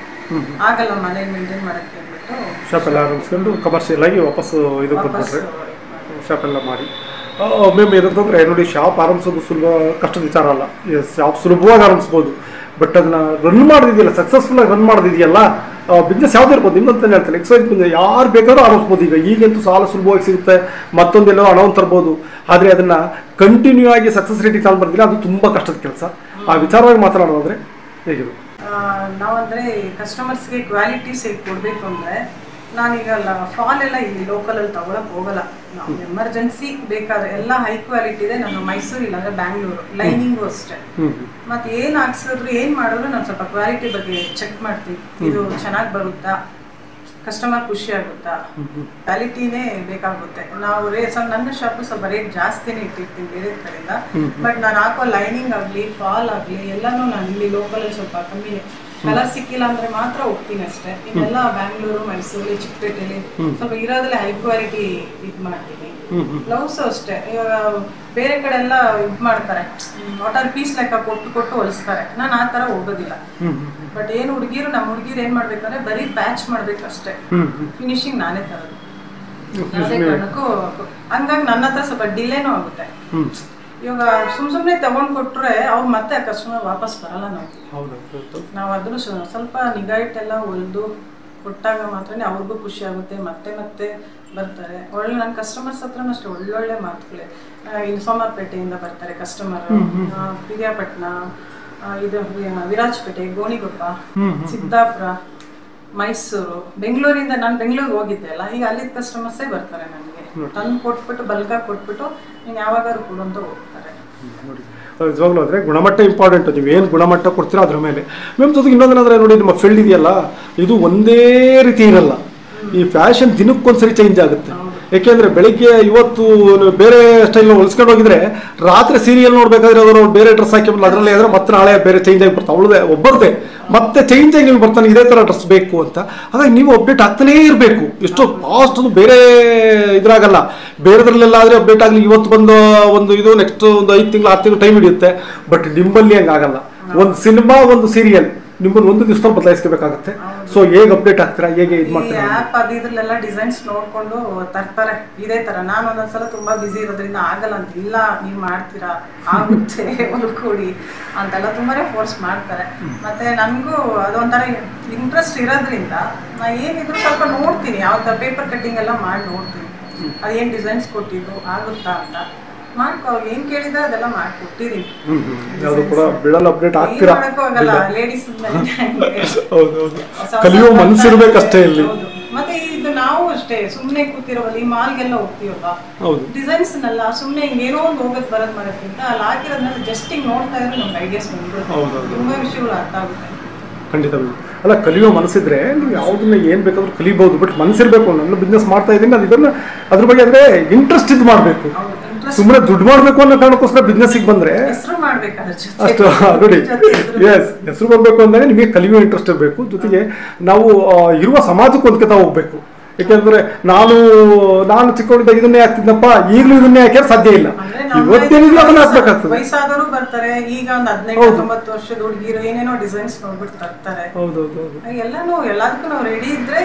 ಆಗಲ್ಲ ಮನೇಲಿ ಮೇಂಟೈನ್ ಮಾಡಕ್ಕೆ ಹೇಳ್ಬಿಟ್ಟು ಶಾಪ್ ಎಲ್ಲ ಆರಂಭಿಸ್ಕೊಂಡು ಕಮರ್ಷಿಯಲ್ ಆಗಿ ವಾಪಸ್ ಇದಕ್ಕೆ ಬಂದ್ಬಿಟ್ರೆ ಶಾಪ್ ಎಲ್ಲ ಮಾಡಿ. ಮೇಮ್ ಏನಂತಂದರೆ ನೋಡಿ, ಶಾಪ್ ಆರಂಭಿಸೋದು ಸುಲಭ, ಕಷ್ಟದ ವಿಚಾರ ಅಲ್ಲ. ಶಾಪ್ ಸುಲಭವಾಗಿ ಆರಂಭಿಸ್ಬೋದು, ಬಟ್ ಅದನ್ನ ರನ್ ಮಾಡೋದಿದೆಯಲ್ಲ, ಸಕ್ಸಸ್ಫುಲ್ಲಾಗಿ ರನ್ ಮಾಡೋದಿದೆಯಲ್ಲ, ಬಿಸ್ನೆಸ್ ಯಾವುದೇ ಇರ್ಬೋದು. ನಿಮ್ಮಂತ ಹೇಳ್ತಾರೆ ಎಕ್ಸೈಸ್ ಬಿಸ್ನೆಸ್ ಯಾರು ಬೇಕಾದ್ರೂ ಆರಂಭಿಸ್ಬೋದು. ಈಗಂತೂ ಸಾಲ ಸುಲಭವಾಗಿ ಸಿಗುತ್ತೆ, ಮತ್ತೊಂದೆಲ್ಲೋ ಹಣವನ್ನು ತರ್ಬೋದು. ಆದರೆ ಅದನ್ನು ಕಂಟಿನ್ಯೂ ಆಗಿ ಸಕ್ಸಸ್ ರೇಟಿಗೆ ತಾನು ಬರ್ದಿಲ್ಲ, ಅದು ತುಂಬ ಕಷ್ಟದ ಕೆಲಸ. ಆ ವಿಚಾರವಾಗಿ ಮಾತನಾಡೋದಾದ್ರೆ ಹೇಗಿದೆ? ನಾವಂದರೆ ಕಸ್ಟಮರ್ಸ್ಗೆ ಕ್ವಾಲಿಟೀಸ್ ಹೇಗೆ ಕೊಡಬೇಕು ಅಂದರೆ, ನಾನೀಗ ಫಾಲ್ ಎಲ್ಲ ಇಲ್ಲಿ ಲೋಕಲಲ್ಲಿ ತಗೊಳಕ್ಕೆ ಹೋಗಲ್ಲ. ನಾವು ಎಮರ್ಜೆನ್ಸಿ ಬೇಕಾದ್ರೆ ಎಲ್ಲ ಹೈ ಕ್ವಾಲಿಟಿ ಇದೆ. ನಾನು ಮೈಸೂರು ಇಲ್ಲಾಂದ್ರೆ ಬ್ಯಾಂಗ್ಳೂರು, ಲೈನಿಂಗು ಅಷ್ಟೇ. ಮತ್ತೆ ಏನು ಹಾಕ್ಸಿದ್ರು ಏನು ಮಾಡಿದ್ರು ನಾನು ಸ್ವಲ್ಪ ಕ್ವಾಲಿಟಿ ಬಗ್ಗೆ ಚೆಕ್ ಮಾಡ್ತೀನಿ. ಇದು ಚೆನ್ನಾಗಿ ಬರುತ್ತಾ, ಕಸ್ಟಮರ್ ಖುಷಿ ಆಗುತ್ತಾ, ಕ್ವಾಲಿಟಿನೇ ಬೇಕಾಗುತ್ತೆ. ನಾವು ನನ್ನ ಶಾಪು ಸ್ವಲ್ಪ ರೇಟ್ ಜಾಸ್ತಿನೇ ಇಟ್ಟಿರ್ತೀನಿ ಬೇರೆ ಕಡೆಯಿಂದ. ಬಟ್ ನಾನು ಹಾಕೋ ಲೈನಿಂಗ್ ಆಗಲಿ, ಫಾಲ್ ಆಗಲಿ ಎಲ್ಲನೂ ನಾನು ಇಲ್ಲಿ ಲೋಕಲಲ್ಲಿ ಸ್ವಲ್ಪ ಕಮ್ಮಿ, ಕಲರ್ ಸಿಕ್ಕಿಲ್ಲ ಅಂದ್ರೆ ಮಾತ್ರ ಹೋಗ್ತೀನಿ ಅಷ್ಟೇ. ಇದೆಲ್ಲ ಬ್ಯಾಂಗ್ಳೂರು, ಮೈಸೂರು, ಚಿಕ್ಕಪೇಟೆಲಿ ಸ್ವಲ್ಪ ಇರೋದ್ರಲ್ಲಿ ಹೈ ಕ್ವಾಲಿಟಿ ಇದು ಮಾಡ್ತೀನಿ. ಬ್ಲೌಸ್ ಅಷ್ಟೇ, ಇವಾಗ ಬೇರೆ ಕಡೆ ಎಲ್ಲ ಇದು ಮಾಡ್ತಾರೆ, ವಾಟರ್ ಪೀಸ್ ಲೆಕ್ಕ ಕೊಟ್ಟು ಹೊಲಿಸ್ತಾರೆ. ನಾನು ಆ ಥರ ಹೋಗೋದಿಲ್ಲ. ಬಟ್ ಏನು ಹುಡುಗಿರು, ನಮ್ಮ ಹುಡುಗಿರು ಏನು ಮಾಡ್ಬೇಕಂದ್ರೆ ಬರೀ ಪ್ಯಾಚ್ ಮಾಡ್ಬೇಕು ಅಷ್ಟೇ, ಫಿನಿಶಿಂಗ್ ನಾನೇ ತರೋದು ಯಾವುದೇ ಕಾರಣಕ್ಕೂ. ಹಂಗಾಗಿ ನನ್ನ ಹತ್ರ ಸ್ವಲ್ಪ ಡಿಲೇನೂ ಆಗುತ್ತೆ. ಇವಾಗ ಸುಮ್ಮನೆ ತಗೊಂಡು ಕೊಟ್ಟರೆ ಅವ್ರು ಮತ್ತೆ ಆ ಕಸ್ಟಮರ್ ವಾಪಸ್ ಬರಲ್ಲ. ನಾವು ಅದ್ರ ಸ್ವಲ್ಪ ನಿಗಾ ಇಟ್ಟೆಲ್ಲ ಹೊಲಿದು ಕೊಟ್ಟಾಗ ಮಾತ್ರ ಅವ್ರಿಗೂ ಖುಷಿ ಆಗುತ್ತೆ, ಮತ್ತೆ ಮತ್ತೆ ಬರ್ತಾರೆ. ಒಳ್ಳೆ ನನ್ನ ಕಸ್ಟಮರ್ಸ್ ಹತ್ರನೂ ಅಷ್ಟೇ ಒಳ್ಳೊಳ್ಳೆ ಮಾತುಗಳೇ. ಇನ್ನು ಸೋಮವಾರಪೇಟೆಯಿಂದ ಬರ್ತಾರೆ ಕಸ್ಟಮರ್, ಪಿರಿಯಾಪಟ್ಟಣ, ಇದು ವಿರಾಜಪೇಟೆ, ಗೋಣಿಗೊಪ್ಪ, ಸಿದ್ದಾಪುರ, ಮೈಸೂರು, ಬೆಂಗಳೂರಿಂದ. ನಾನು ಬೆಂಗಳೂರಿಗೆ ಹೋಗಿದ್ದೆ ಅಲ್ಲ, ಈಗ ಅಲ್ಲಿದ್ದ ಕಸ್ಟಮರ್ಸೇ ಬರ್ತಾರೆ ನನಗೆ. ತಂದು ಕೊಟ್ಬಿಟ್ಟು ಬಲ್ಕಾಗಿ ಕೊಟ್ಬಿಟ್ಟು ನೀನು ಯಾವಾಗಾದ್ರು ಕೊಡು ಅಂತ ಹೋಗ್ತಾರೆ. ನಿಜವಾಗ್ಲೂ ಅಂದರೆ ಗುಣಮಟ್ಟ ಇಂಪಾರ್ಟೆಂಟ್. ನೀವು ಏನು ಗುಣಮಟ್ಟ ಕೊಡ್ತೀರೋ ಅದ್ರ ಮೇಲೆ. ಮೇಮ್ ಜೊತೆಗೆ ಇನ್ನೊಂದೇನಾದರೆ ನೋಡಿ, ನಿಮ್ಮ ಫೀಲ್ಡ್ ಇದೆಯಲ್ಲ, ಇದು ಒಂದೇ ರೀತಿ ಇರಲ್ಲ. ಈ ಫ್ಯಾಷನ್ ದಿನಕ್ಕೊಂದ್ಸರಿ ಚೇಂಜ್ ಆಗುತ್ತೆ. ಯಾಕೆಂದರೆ ಬೆಳಿಗ್ಗೆ ಇವತ್ತು ಬೇರೆ ಸ್ಟೈಲ್ನ ಹೊಲಿಸ್ಕೊಂಡು ಹೋಗಿದ್ರೆ ರಾತ್ರಿ ಸೀರಿಯಲ್ ನೋಡ್ಬೇಕಾದ್ರೆ ಅವರು ಬೇರೆ ಡ್ರೆಸ್ ಹಾಕಿಬಿಟ್ಟು ಅದರಲ್ಲೇ ಆದರೆ ಮತ್ತೆ ನಾಳೆ ಬೇರೆ ಚೇಂಜ್ ಆಗಿ ಬರ್ತಾ ಅವಳದೇ ಒಬ್ಬರದೇ ಮತ್ತೆ ಚೇಂಜ್ ಆಗಿ ನೀವು ಬರ್ತಾನೆ ಇದೇ ಥರ ಡ್ರೆಸ್ ಬೇಕು ಅಂತ. ಹಾಗಾಗಿ ನೀವು ಅಪ್ಡೇಟ್ ಆಗ್ತಾನೇ ಇರಬೇಕು. ಎಷ್ಟೋ ಫಾಸ್ಟ್ ಬೇರೆ ಇದ್ರಾಗಲ್ಲ, ಬೇರೆದ್ರಲ್ಲೆಲ್ಲ ಆದರೆ ಅಪ್ಡೇಟ್ ಆಗಲಿ ಇವತ್ತು ಬಂದು ಒಂದು ಇದು ನೆಕ್ಸ್ಟ್ ಒಂದು 5 ತಿಂಗಳು 6 ತಿಂಗಳು ಟೈಮ್ ಹಿಡಿಯುತ್ತೆ. ಬಟ್ ನಿಮ್ಮಲ್ಲಿ ಹಂಗಾಗಲ್ಲ. ಒಂದು ಸಿನಿಮಾ, ಒಂದು ಸೀರಿಯಲ್ ನಿಮ್ಮನ್ನು ಒಂದು ದಿವಸದಲ್ಲಿ ಬದಲಾಯಿಸಬೇಕಾಗುತ್ತೆ. ಸೊ ಹೇಗೆ ಅಪ್ಡೇಟ್ ಆಗ್ತೀರಾ, ಹೇಗೆ ಇದು ಮಾಡ್ತೀರಾ? ಆ್ಯಪ್ ಅದು ಇದ್ರಲ್ಲೆಲ್ಲ ಡಿಸೈನ್ಸ್ ನೋಡಿಕೊಂಡು ತರ್ತಾರೆ ಇದೇ ಥರ. ನಾನು ಒಂದೊಂದ್ಸಲ ತುಂಬ ಬ್ಯುಸಿ ಇರೋದ್ರಿಂದ ಆಗಲ್ಲ ಅಂತ. ಇಲ್ಲ ನೀವು ಮಾಡ್ತೀರಾ, ಆಗುತ್ತೆ, ಹೊಲ್ಕೊಡಿ ಅಂತೆಲ್ಲ ತುಂಬಾ ಫೋರ್ಸ್ ಮಾಡ್ತಾರೆ. ಮತ್ತು ನನಗೂ ಅದೊಂಥರ ಇಂಟ್ರೆಸ್ಟ್ ಇರೋದ್ರಿಂದ ನಾನು ಏನಿದ್ರು ಸ್ವಲ್ಪ ನೋಡ್ತೀನಿ, ಯಾವ ಥರ ಪೇಪರ್ ಕಟ್ಟಿಂಗ್ ಎಲ್ಲ ಮಾಡಿ ನೋಡ್ತೀನಿ. ಅದೇನು ಡಿಸೈನ್ಸ್ ಕೊಟ್ಟಿದ್ದು ಆಗುತ್ತಾ ಅಂತ ಮಾಡ್ಕೊ. ಅವ್ರು ಏನು ಕೇಳಿದ್ರೆ ಅದೆಲ್ಲ ಮಾಡಿಕೊಟ್ಟಿದ್ದೀನಿ. ಯಾವುದು ಕೂಡ ಬಿಡಲ್ಲ, ಅಪ್ಡೇಟ್ ಆಗ್ತೀರಾ. ಲೇಡೀಸ್ ಕಲಿಯೋ ಮನಸ್ಸಿರ್ಬೇಕಷ್ಟೇ ಇಲ್ಲಿ. ಮತ್ತೆ ಇದು ನಾವು ಅಷ್ಟೇ ಸುಮ್ಮನೆ ಕೂತಿರೋವಲ್ಲ, ಈ ಮಾಲ್ಗೆಲ್ಲ ಹೋಗ್ತೀವಲ್ಲ, ಡಿಸೈನ್ಸ್ನೆಲ್ಲ ಸುಮ್ಮನೆ ಹಿಂಗೇನೋ ಒಂದು ಹೋಗೋದು ಬರೋದು ಮಾಡೋಕ್ಕಿಂತ ಅಲ್ಲಿ ಹಾಕಿರೋದ್ನೆಲ್ಲ ಜಸ್ಟ್ ಹಿಂಗೆ ನೋಡ್ತಾ ಇದ್ರೆ ನಮ್ಗೆ ಐಡಿಯಾಸ್ ಬಂದ್ಬಿಡುತ್ತೆ. ತುಂಬಾ ವಿಷಯಗಳು ಅರ್ಥ ಆಗುತ್ತೆ. ಖಂಡಿತ ಅಲ್ಲ, ಕಲಿಯೋ ಮನಸ್ಸಿದ್ರೆ ನೀವು ಯಾವುದನ್ನ ಏನು ಬೇಕಾದ್ರೂ ಕಲಿಬಹುದು. ಬಟ್ ಮನಸ್ಸಿರ್ಬೇಕು. ನನ್ನ ಬಿಸ್ನೆಸ್ ಮಾಡ್ತಾ ಇದ್ದೀನಿ, ಅದು ಇದನ್ನ ಅದ್ರ ಬಗ್ಗೆ ಅಂದರೆ ಇಂಟ್ರೆಸ್ಟ್ ಇದು ಮಾಡಬೇಕು. ಸುಮ್ಮನೆ ದುಡ್ಡು ಮಾಡಬೇಕು ಅನ್ನೋ ಕಾರಣಕ್ಕೋಸ್ಕರ ಬಿಸ್ನೆಸ್ಸಿಗೆ ಬಂದರೆ ಅಷ್ಟು ನೋಡಿ. ಎಸ್, ಹೆಸರು ಬರಬೇಕು ಅಂದರೆ ನಿಮಗೆ ಕಲಿಯೋ ಇಂಟ್ರೆಸ್ಟ್ ಇರಬೇಕು. ಜೊತೆಗೆ ನಾವು ಇರುವ ಸಮಾಜಕ್ಕೆ ಹೊಂದ್ಕೊತಾ ಹೋಗ್ಬೇಕು. ಯಾಕೆಂದ್ರೆ ನಾನು ಚಿಕ್ಕವಳಿದ್ದಾಗ ಇದನ್ನೇ ಹಾಕ್ತಿದ್ದಪ್ಪ, ಈಗಲೂ ಇದನ್ನೇ ಹಾಕಿದ್ರೆ ಸಾಧ್ಯ ಇಲ್ಲ. ಇವತ್ತೇನಿದೆ ಅದನ್ನ ಹಾಕ್ಬೇಕಾಗ್ತದೆ. ವಯಸ್ಸಾದವರು ಬರ್ತಾರೆ, ಈಗ ಒಂದು 18-19 ವರ್ಷದ ಹುಡುಗಿರು ಏನೇನೋ ಡಿಸೈನ್ಸ್ ನೋಡ್ಬಿಟ್ಟು ತರ್ತಾರೆ. ಹೌದೌದು. ಎಲ್ಲಾನು ಎಲ್ಲದಕ್ಕೂ ನಾವು ರೆಡಿ ಇದ್ರೆ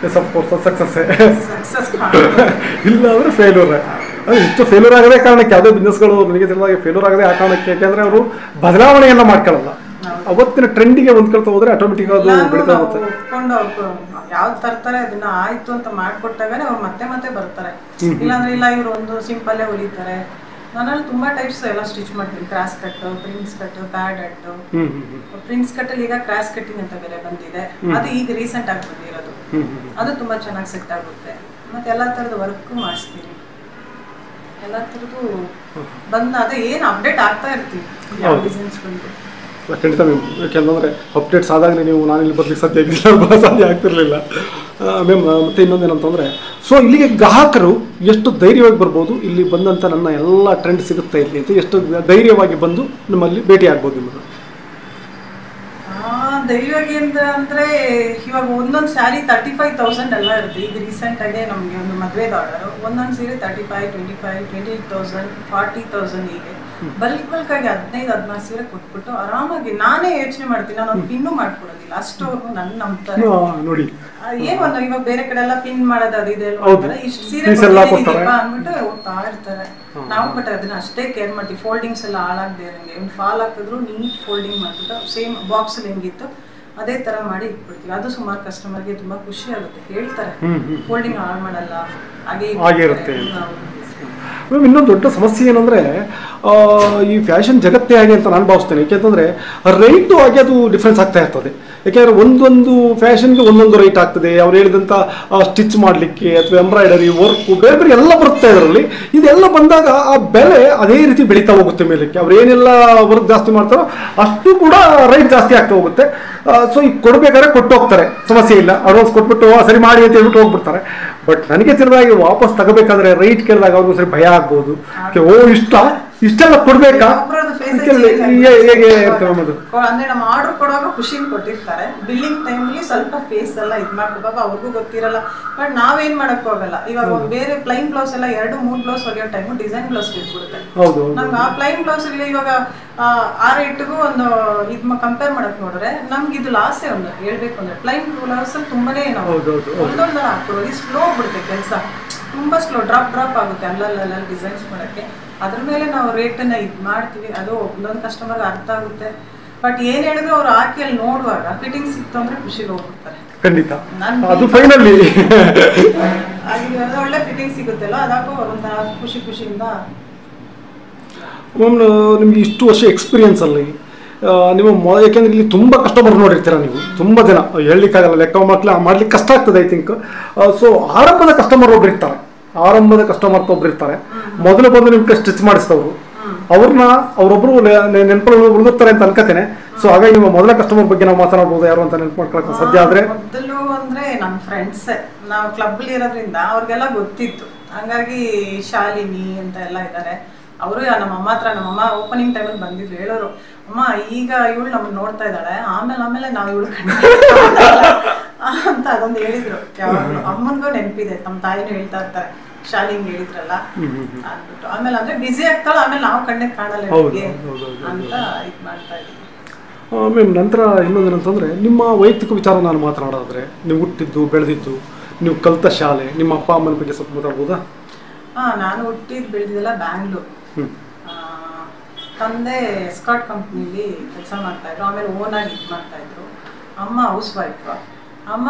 yes of course success success ಇಲ್ಲ ಅಂದರೆ ಫೇಲ್ಯೂರ್. ಅದು ಇಷ್ಟು ಫೇಲ್ಯೂರ್ ಆಗದೆ ಕಾರಣಕ್ಕೆ ಯಾವುದೇ ಬಿಸ್ನೆಸ್ಗಳು ನನಗೆ ತಿಳಿದಾಗ ಫೇಲ್ಯೂರ್ ಆಗದೆ ಆ ಕಾರಣಕ್ಕೆ, ಯಾಕೆಂದರೆ ಅವರು ಬದಲಾವಣೆಯನ್ನು ಮಾಡ್ಕೊಳ್ಳಲ್ಲ. ಅವತ್ತಿನ ಟ್ರೆಂಡಿಗೆ ಹೊಂದ್ಕೊಳ್ತಾ ಹೋದರೆ ಆಟೋಮೆಟಿಕ್ ಅದು ಬೆಳೀತಾ ಹೋಗುತ್ತೆ. ಒಪ್ಕೊಂಡು ಯಾವ್ದು ತರ್ತಾರೆ ಅದನ್ನ ಆಯ್ತು ಅಂತ ಮಾಡ್ಕೊಟ್ಟಾಗನೇ ಅವ್ರು ಮತ್ತೆ ಮತ್ತೆ ಬರ್ತಾರೆ. ಇಲ್ಲಾಂದ್ರೆ ಇಲ್ಲ ಇವ್ರು ಒಂದು ಸಿಂಪಲ್ಲೇ ಹೊಲಿತಾರೆ. ನಾನಲ್ಲಿ ತುಂಬಾ ಟೈಪ್ಸ್ ಎಲ್ಲ ಸ್ಟಿಚ್ ಮಾಡ್ತೀನಿ. Cross cut, prince cut, pad at. Prince cut ಅಲ್ಲಿ ಈಗ ಕ್ರಾಸ್ ಕಟ್ಟಿಂಗ್ ಅಂತ ಬೇರೆ ಬಂದಿದೆ, ಅದು ಈಗ ರೀಸೆಂಟ್ ಆಗಿ ಬಂದಿರೋದು. ಅದು ತುಂಬಾ ಚೆನ್ನಾಗಿ ಸೆಟ್ ಆಗುತ್ತೆ. ಮತ್ತೆ ಎಲ್ಲಾ ತರದ ವರ್ಕ್ ಮಾಡಿಸ್ತೀನಿ. ಎಲ್ಲಾ ತರದ್ದು ಬಂದ ಅದೇ ಏನು ಅಪ್ಡೇಟ್ ಆಗ್ತಾ ಇರ್ತೀವಿ ಯಾವ ಡಿಸೈನ್ಸ್ ಬಂದು. ಖಂಡಿತ ಮ್ಯಾಮ್, ಯಾಕೆಂದರೆ ಅಪ್ಡೇಟ್ಸ್ ಆದಾಗಲೇ ನೀವು ನಾನಿಲ್ಲಿ ಬರ್ಲಿಕ್ಕೆ ಸಾಧ್ಯ ಆಗ್ತಿರಲಿಲ್ಲ ಮ್ಯಾಮ್. ಮತ್ತು ಇನ್ನೊಂದೇನಂತಂದರೆ, ಸೊ ಇಲ್ಲಿಗೆ ಗ್ರಾಹಕರು ಎಷ್ಟು ಧೈರ್ಯವಾಗಿ ಬರ್ಬೋದು, ಇಲ್ಲಿ ಬಂದಂಥ ನನ್ನ ಎಲ್ಲ ಟ್ರೆಂಡ್ ಸಿಗುತ್ತೆ ಇಲ್ಲಿ ಅಂತ ಎಷ್ಟು ಧೈರ್ಯವಾಗಿ ಬಂದು ನಿಮ್ಮಲ್ಲಿ ಭೇಟಿ ಆಗ್ಬೋದು ನಿಮ್ಮನ್ನು? ಧೈರ್ಯವಾಗಿ ಅಂದರೆ ಇವಾಗ ಒಂದೊಂದು ಸ್ಯಾರಿ 35,000 ಎಲ್ಲ ಇರುತ್ತೆ. ಈಗ ರೀಸೆಂಟಾಗೆ ನಮಗೆ ಒಂದು ಮದುವೆದ ಆರ್ಡರು, ಒಂದೊಂದು ಸೀರೆ 35, 25, 28,000, 40,000 ಹೀಗೆ ಬಲ್ಕ್ ಆಗಿ 15-16 ಸೀರೆ ಕೊಟ್ಬಿಟ್ಟು ಆರಾಮಾಗಿ ನಾನೇ ಯೋಚನೆ ಮಾಡ್ತೀನಿ. ನಾನು ಪಿನ್ನು ಮಾಡ್ಕೊಡೋದಿಲ್ಲ, ಅಷ್ಟು ನನ್ನ ನಂಬ್ತಾರೆ. ನೋಡಿ ಏನು ಇವಾಗ ಬೇರೆ ಕಡೆ ಎಲ್ಲ ಪಿನ್ ಮಾಡೋದು ಅದು ಇದೆ, ಇಷ್ಟು ಸೀರೆ ಅಂದ್ಬಿಟ್ಟು ಹೋಗ್ತಾ ಇರ್ತಾರೆ. ನಾವು ಬಟ್ ಅದನ್ನ ಅಷ್ಟೇ ಕೇರ್ ಮಾಡ್ತೀವಿ. ಫೋಲ್ಡಿಂಗ್ಸ್ ಎಲ್ಲ ಹಾಳಾಗದೆ ಇರಂಗೆ, ಒಂದು ಫಾಲ್ ಹಾಕಿದ್ರು ನೀಟ್ ಫೋಲ್ಡಿಂಗ್ ಮಾಡ್ಬಿಟ್ಟು ಸೇಮ್ ಬಾಕ್ಸಲ್ಲಿ ಹೆಂಗಿತ್ತು ಅದೇ ತರ ಮಾಡಿ ಇಟ್ಬಿಡ್ತೀವಿ. ಅದು ಸುಮಾರು ಕಸ್ಟಮರ್ಗೆ ತುಂಬಾ ಖುಷಿ ಆಗುತ್ತೆ, ಹೇಳ್ತಾರೆ ಫೋಲ್ಡಿಂಗ್ ಹಾಳು ಮಾಡಲ್ಲ ಹಾಗೆ ಇರುತ್ತೆ. ಇನ್ನೊಂದು ದೊಡ್ಡ ಸಮಸ್ಯೆ ಏನಂದರೆ, ಈ ಫ್ಯಾಷನ್ ಜಗತ್ತೇ ಹಾಗೆ ಅಂತ ನಾನು ಭಾವಿಸ್ತೇನೆ. ಯಾಕೆಂತಂದರೆ ರೈಟು ಹಾಗೆ ಅದು ಡಿಫ್ರೆನ್ಸ್ ಆಗ್ತಾ ಇರ್ತದೆ. ಯಾಕೆಂದರೆ ಒಂದೊಂದು ಫ್ಯಾಷನ್ಗೆ ಒಂದೊಂದು ರೈಟ್ ಆಗ್ತದೆ. ಅವ್ರು ಹೇಳಿದಂಥ ಸ್ಟಿಚ್ ಮಾಡಲಿಕ್ಕೆ ಅಥವಾ ಎಂಬ್ರಾಯ್ಡರಿ ವರ್ಕು ಬೇರೆ ಬೇರೆ ಎಲ್ಲ ಬರುತ್ತೆ ಇದರಲ್ಲಿ. ಇದೆಲ್ಲ ಬಂದಾಗ ಆ ಬೆಲೆ ಅದೇ ರೀತಿ ಬೆಳೀತಾ ಹೋಗುತ್ತೆ ಮೇಲಕ್ಕೆ. ಅವ್ರು ಏನೆಲ್ಲ ವರ್ಕ್ ಜಾಸ್ತಿ ಮಾಡ್ತಾರೋ ಅಷ್ಟು ಕೂಡ ರೈಟ್ ಜಾಸ್ತಿ ಆಗ್ತಾ ಹೋಗುತ್ತೆ. ಸೊ ಈಗ ಕೊಡಬೇಕಾದ್ರೆ ಕೊಟ್ಟು ಹೋಗ್ತಾರೆ, ಸಮಸ್ಯೆ ಇಲ್ಲ. ಅಡ್ವಾನ್ಸ್ ಕೊಟ್ಬಿಟ್ಟು ಸರಿ ಮಾಡಿ ಅಂತ ಹೇಳ್ಬಿಟ್ಟು ಹೋಗ್ಬಿಡ್ತಾರೆ. ಬಟ್ ನನಗೆ ತಿಳಿದಾಗಿ ವಾಪಸ್ ತಗೋಬೇಕಾದ್ರೆ ರೈಟ್ ಕೇಳಿದಾಗ ಅವ್ರಿಗೂ ಸರಿ ಭಯ ಆಗ್ಬೋದು. ಓ ಇಷ್ಟೆಲ್ಲ ಕೊಡ್ಬೇಕಾ ಹೇಗೆ ಇರ್ತವೆ ಅನ್ನೋದು. ಅಂದ್ರೆ ನಮ್ಮ ಆರ್ಡರ್ ಕೊಡುವಾಗ ಖುಷಿನ ಕೊಟ್ಟಿರ್ತಾರೆ. ಬಿಲ್ಲಿಂಗ್ ಟೈಮ್ಲಿ ಸ್ವಲ್ಪ ಫೇಸ್ ಎಲ್ಲ ಇದ್ ಮಾಡ್ಕೋಬೇಕು, ಅವ್ರಿಗೂ ಗೊತ್ತಿರಲ್ಲ. ಬಟ್ ನಾವೇನ್ ಮಾಡಕ್ ಹೋಗಲ್ಲ. ಇವಾಗ ಬೇರೆ ಪ್ಲೈನ್ ಬ್ಲೌಸ್ ಎಲ್ಲ 2-3 ಬ್ಲೌಸ್ ಹೊಲಿಯೋ ಟೈಮು ಡಿಸೈನ್ ಬ್ಲೌಸ್ ಬಿಟ್ಬಿಡುತ್ತೆ. ನಮ್ಗೆ ಆ ಪ್ಲೈನ್ ಬ್ಲೌಸ್ ಇಲ್ಲಿ ಇವಾಗ ಆ ರೇಟ್ಗೂ ಒಂದು ಇದ್ ಕಂಪೇರ್ ಮಾಡಕ್ ನೋಡ್ರೆ ನಮ್ಗೆ ಇದು ಲಾಸೇ. ಒಂದು ಹೇಳ್ಬೇಕು ಅಂದ್ರೆ ಪ್ಲೈನ್ ಬ್ಲೌಸ್ ಅಲ್ಲಿ ತುಂಬಾನೇ ನಾವು ಒಂದೊಂದರ ಹಾಕ್ಬಿಡೋದು ಸ್ಲೋ ಆಗ್ಬಿಡುತ್ತೆ ಕೆಲಸ, ತುಂಬಾ ಸ್ಲೋ ಡ್ರಾಪ್ ಆಗುತ್ತೆ ಅಲ್ಲಲ್ಲ ಡಿಸೈನ್ಸ್ ಮಾಡಕ್ಕೆ. ಅದ್ರ ಮೇಲೆ ನಾವು ರೇಟನ್ನ ಇದು ಮಾಡ್ತೀವಿ. ಅದು ಒಂದೊಂದು ಕಸ್ಟಮರ್ಗೆ ಅರ್ಥ ಆಗುತ್ತೆ. ಬಟ್ ಏನ್ ಹೇಳಿದ್ರು ಅವ್ರು ಹಾಕಿ ಅಲ್ಲಿ ನೋಡುವಾಗ ಫಿಟ್ಟಿಂಗ್ ಸಿಕ್ತು ಅಂದ್ರೆ ಖುಷಿಗೆ ಹೋಗ್ಬಿಡ್ತಾರೆ. ಖಂಡಿತ ಅದು ಫೈನಲಿ ಒಳ್ಳೆ ಫಿಟ್ಟಿಂಗ್ ಸಿಗುತ್ತಲ್ಲ, ಅದಾಕೋ ಒಂಥರ ಖುಷಿಯಿಂದ. ಮ್ಯಾಮ್, ನಿಮ್ಗೆ ಇಷ್ಟು ವರ್ಷ ಎಕ್ಸ್ಪೀರಿಯನ್ಸ್ ಅಲ್ಲಿ ನಿಮ್ಮ ಯಾಕೆಂದ್ರೆ ಇಲ್ಲಿ ತುಂಬ ಕಸ್ಟಮರ್ ನೋಡಿರ್ತೀರ ನೀವು, ತುಂಬ ಜನ ಹೇಳಲಿಕ್ಕಾಗಲ್ಲ, ಲೆಕ್ಕ ಮಾಡ್ಲಿಕ್ಕೆ ಕಷ್ಟ ಆಗ್ತದೆ ಐ ಥಿಂಕ್. ಸೊ ಆರಂಭದ ಕಸ್ಟಮರ್ ಒಬ್ರು ಇರ್ತಾರೆ, ಒಬ್ರು ಇರ್ತಾರೆ. ಮೊದಲು ಬಂದು ನಿಮ್ಗೆ ಸ್ಟಿಚ್ ಮಾಡಿಸ್ತವ್ರು, ಅವರೊಬ್ರು ನೆನಪಲ್ಲಿ ಉಳಿದುತ್ತಾರೆ ಅಂತ ಅನ್ಕೋತೇನೆ. ಸೊ ಹಾಗಾಗಿ ನಿಮ್ಮ ಮೊದಲ ಕಸ್ಟಮರ್ ಬಗ್ಗೆ ನಾವು ಮಾತನಾಡ್ಬೋದು, ಯಾರು ಅಂತ ನೆನಪು ಮಾಡ್ಕೊಳಕ್ಕೆ ಸಾಧ್ಯ ಆದ್ರೆ? ಮೊದಲು ಅಂದ್ರೆ ನಮ್ಮ ಫ್ರೆಂಡ್ಸ್, ನಾವು ಕ್ಲಬ್ ಇರೋದ್ರಿಂದ ಅವ್ರಿಗೆಲ್ಲ ಗೊತ್ತಿತ್ತು. ಹಂಗಾಗಿ ಶಾಲಿನಿ ಅಂತ ಎಲ್ಲ ಇದ್ದಾರೆ. ಅವರು ನಮ್ಮಮ್ಮ ಓಪನಿಂಗ್ ಟೈಮಲ್ಲಿ ಬಂದಿದ್ರು, ಹೇಳೋರು ಅಮ್ಮ ಈಗ ಇವಳು ನಮ್ಮನ್ನ ನೋಡ್ತಾ ಇದ್ದಾಳೆ, ಆಮೇಲೆ ನಾವು ಇವಳು ಅಂತ ಅದೊಂದು ಹೇಳಿದ್ರು. ಯಾವಾಗಲೂ ಅಮ್ಮನಿಗೂ ನೆನಪಿದೆ, ನಮ್ಮ ತಾಯಿನೂ ಹೇಳ್ತಾ ಇರ್ತಾರೆ ಶಾಲಿಂಗ್ ಹೇಳಿದ್ರಲ್ಲ ಅಂದ್ಬಿಟ್ಟು. ಆಮೇಲೆ ಅಂದ್ರೆ ಬಿಸಿ ಆಗ್ತಾಳೆ, ಆಮೇಲೆ ನಾವು ಕಣ್ಣೆ ಕಾಣಲ್ಲ ಅಂತ ಇದು ಮಾಡ್ತಾ ಇದ್ದೀವಿ. ಮ್ಯಾಮ್, ನಂತರ ಇನ್ನೊಂದೇನಂತಂದರೆ ನಿಮ್ಮ ವೈಯಕ್ತಿಕ ವಿಚಾರ ನಾನು ಮಾತನಾಡೋದಾದ್ರೆ, ನೀವು ಹುಟ್ಟಿದ್ದು ಬೆಳೆದಿದ್ದು, ನೀವು ಕಲಿತ ಶಾಲೆ, ನಿಮ್ಮ ಅಪ್ಪ ಅಮ್ಮನ ಬಗ್ಗೆ ಸ್ವಲ್ಪ ಮಾತಾಡ್ಬೋದಾ? ನಾನು ಹುಟ್ಟಿದ್ದು ಬೆಳೆದಿದ್ದೆಲ್ಲ ಬ್ಯಾಂಗ್ಳೂರು. ತಂದೆ ಎಸ್ಕಾರ್ಟ್ ಕಂಪ್ನಿಲಿ ಕೆಲಸ ಮಾಡ್ತಾಯಿದ್ರು, ಆಮೇಲೆ ಓನಾಗಿ ಇದು ಮಾಡ್ತಾಯಿದ್ರು. ಅಮ್ಮ ಹೌಸ್ ವೈಫ್. ಅಮ್ಮ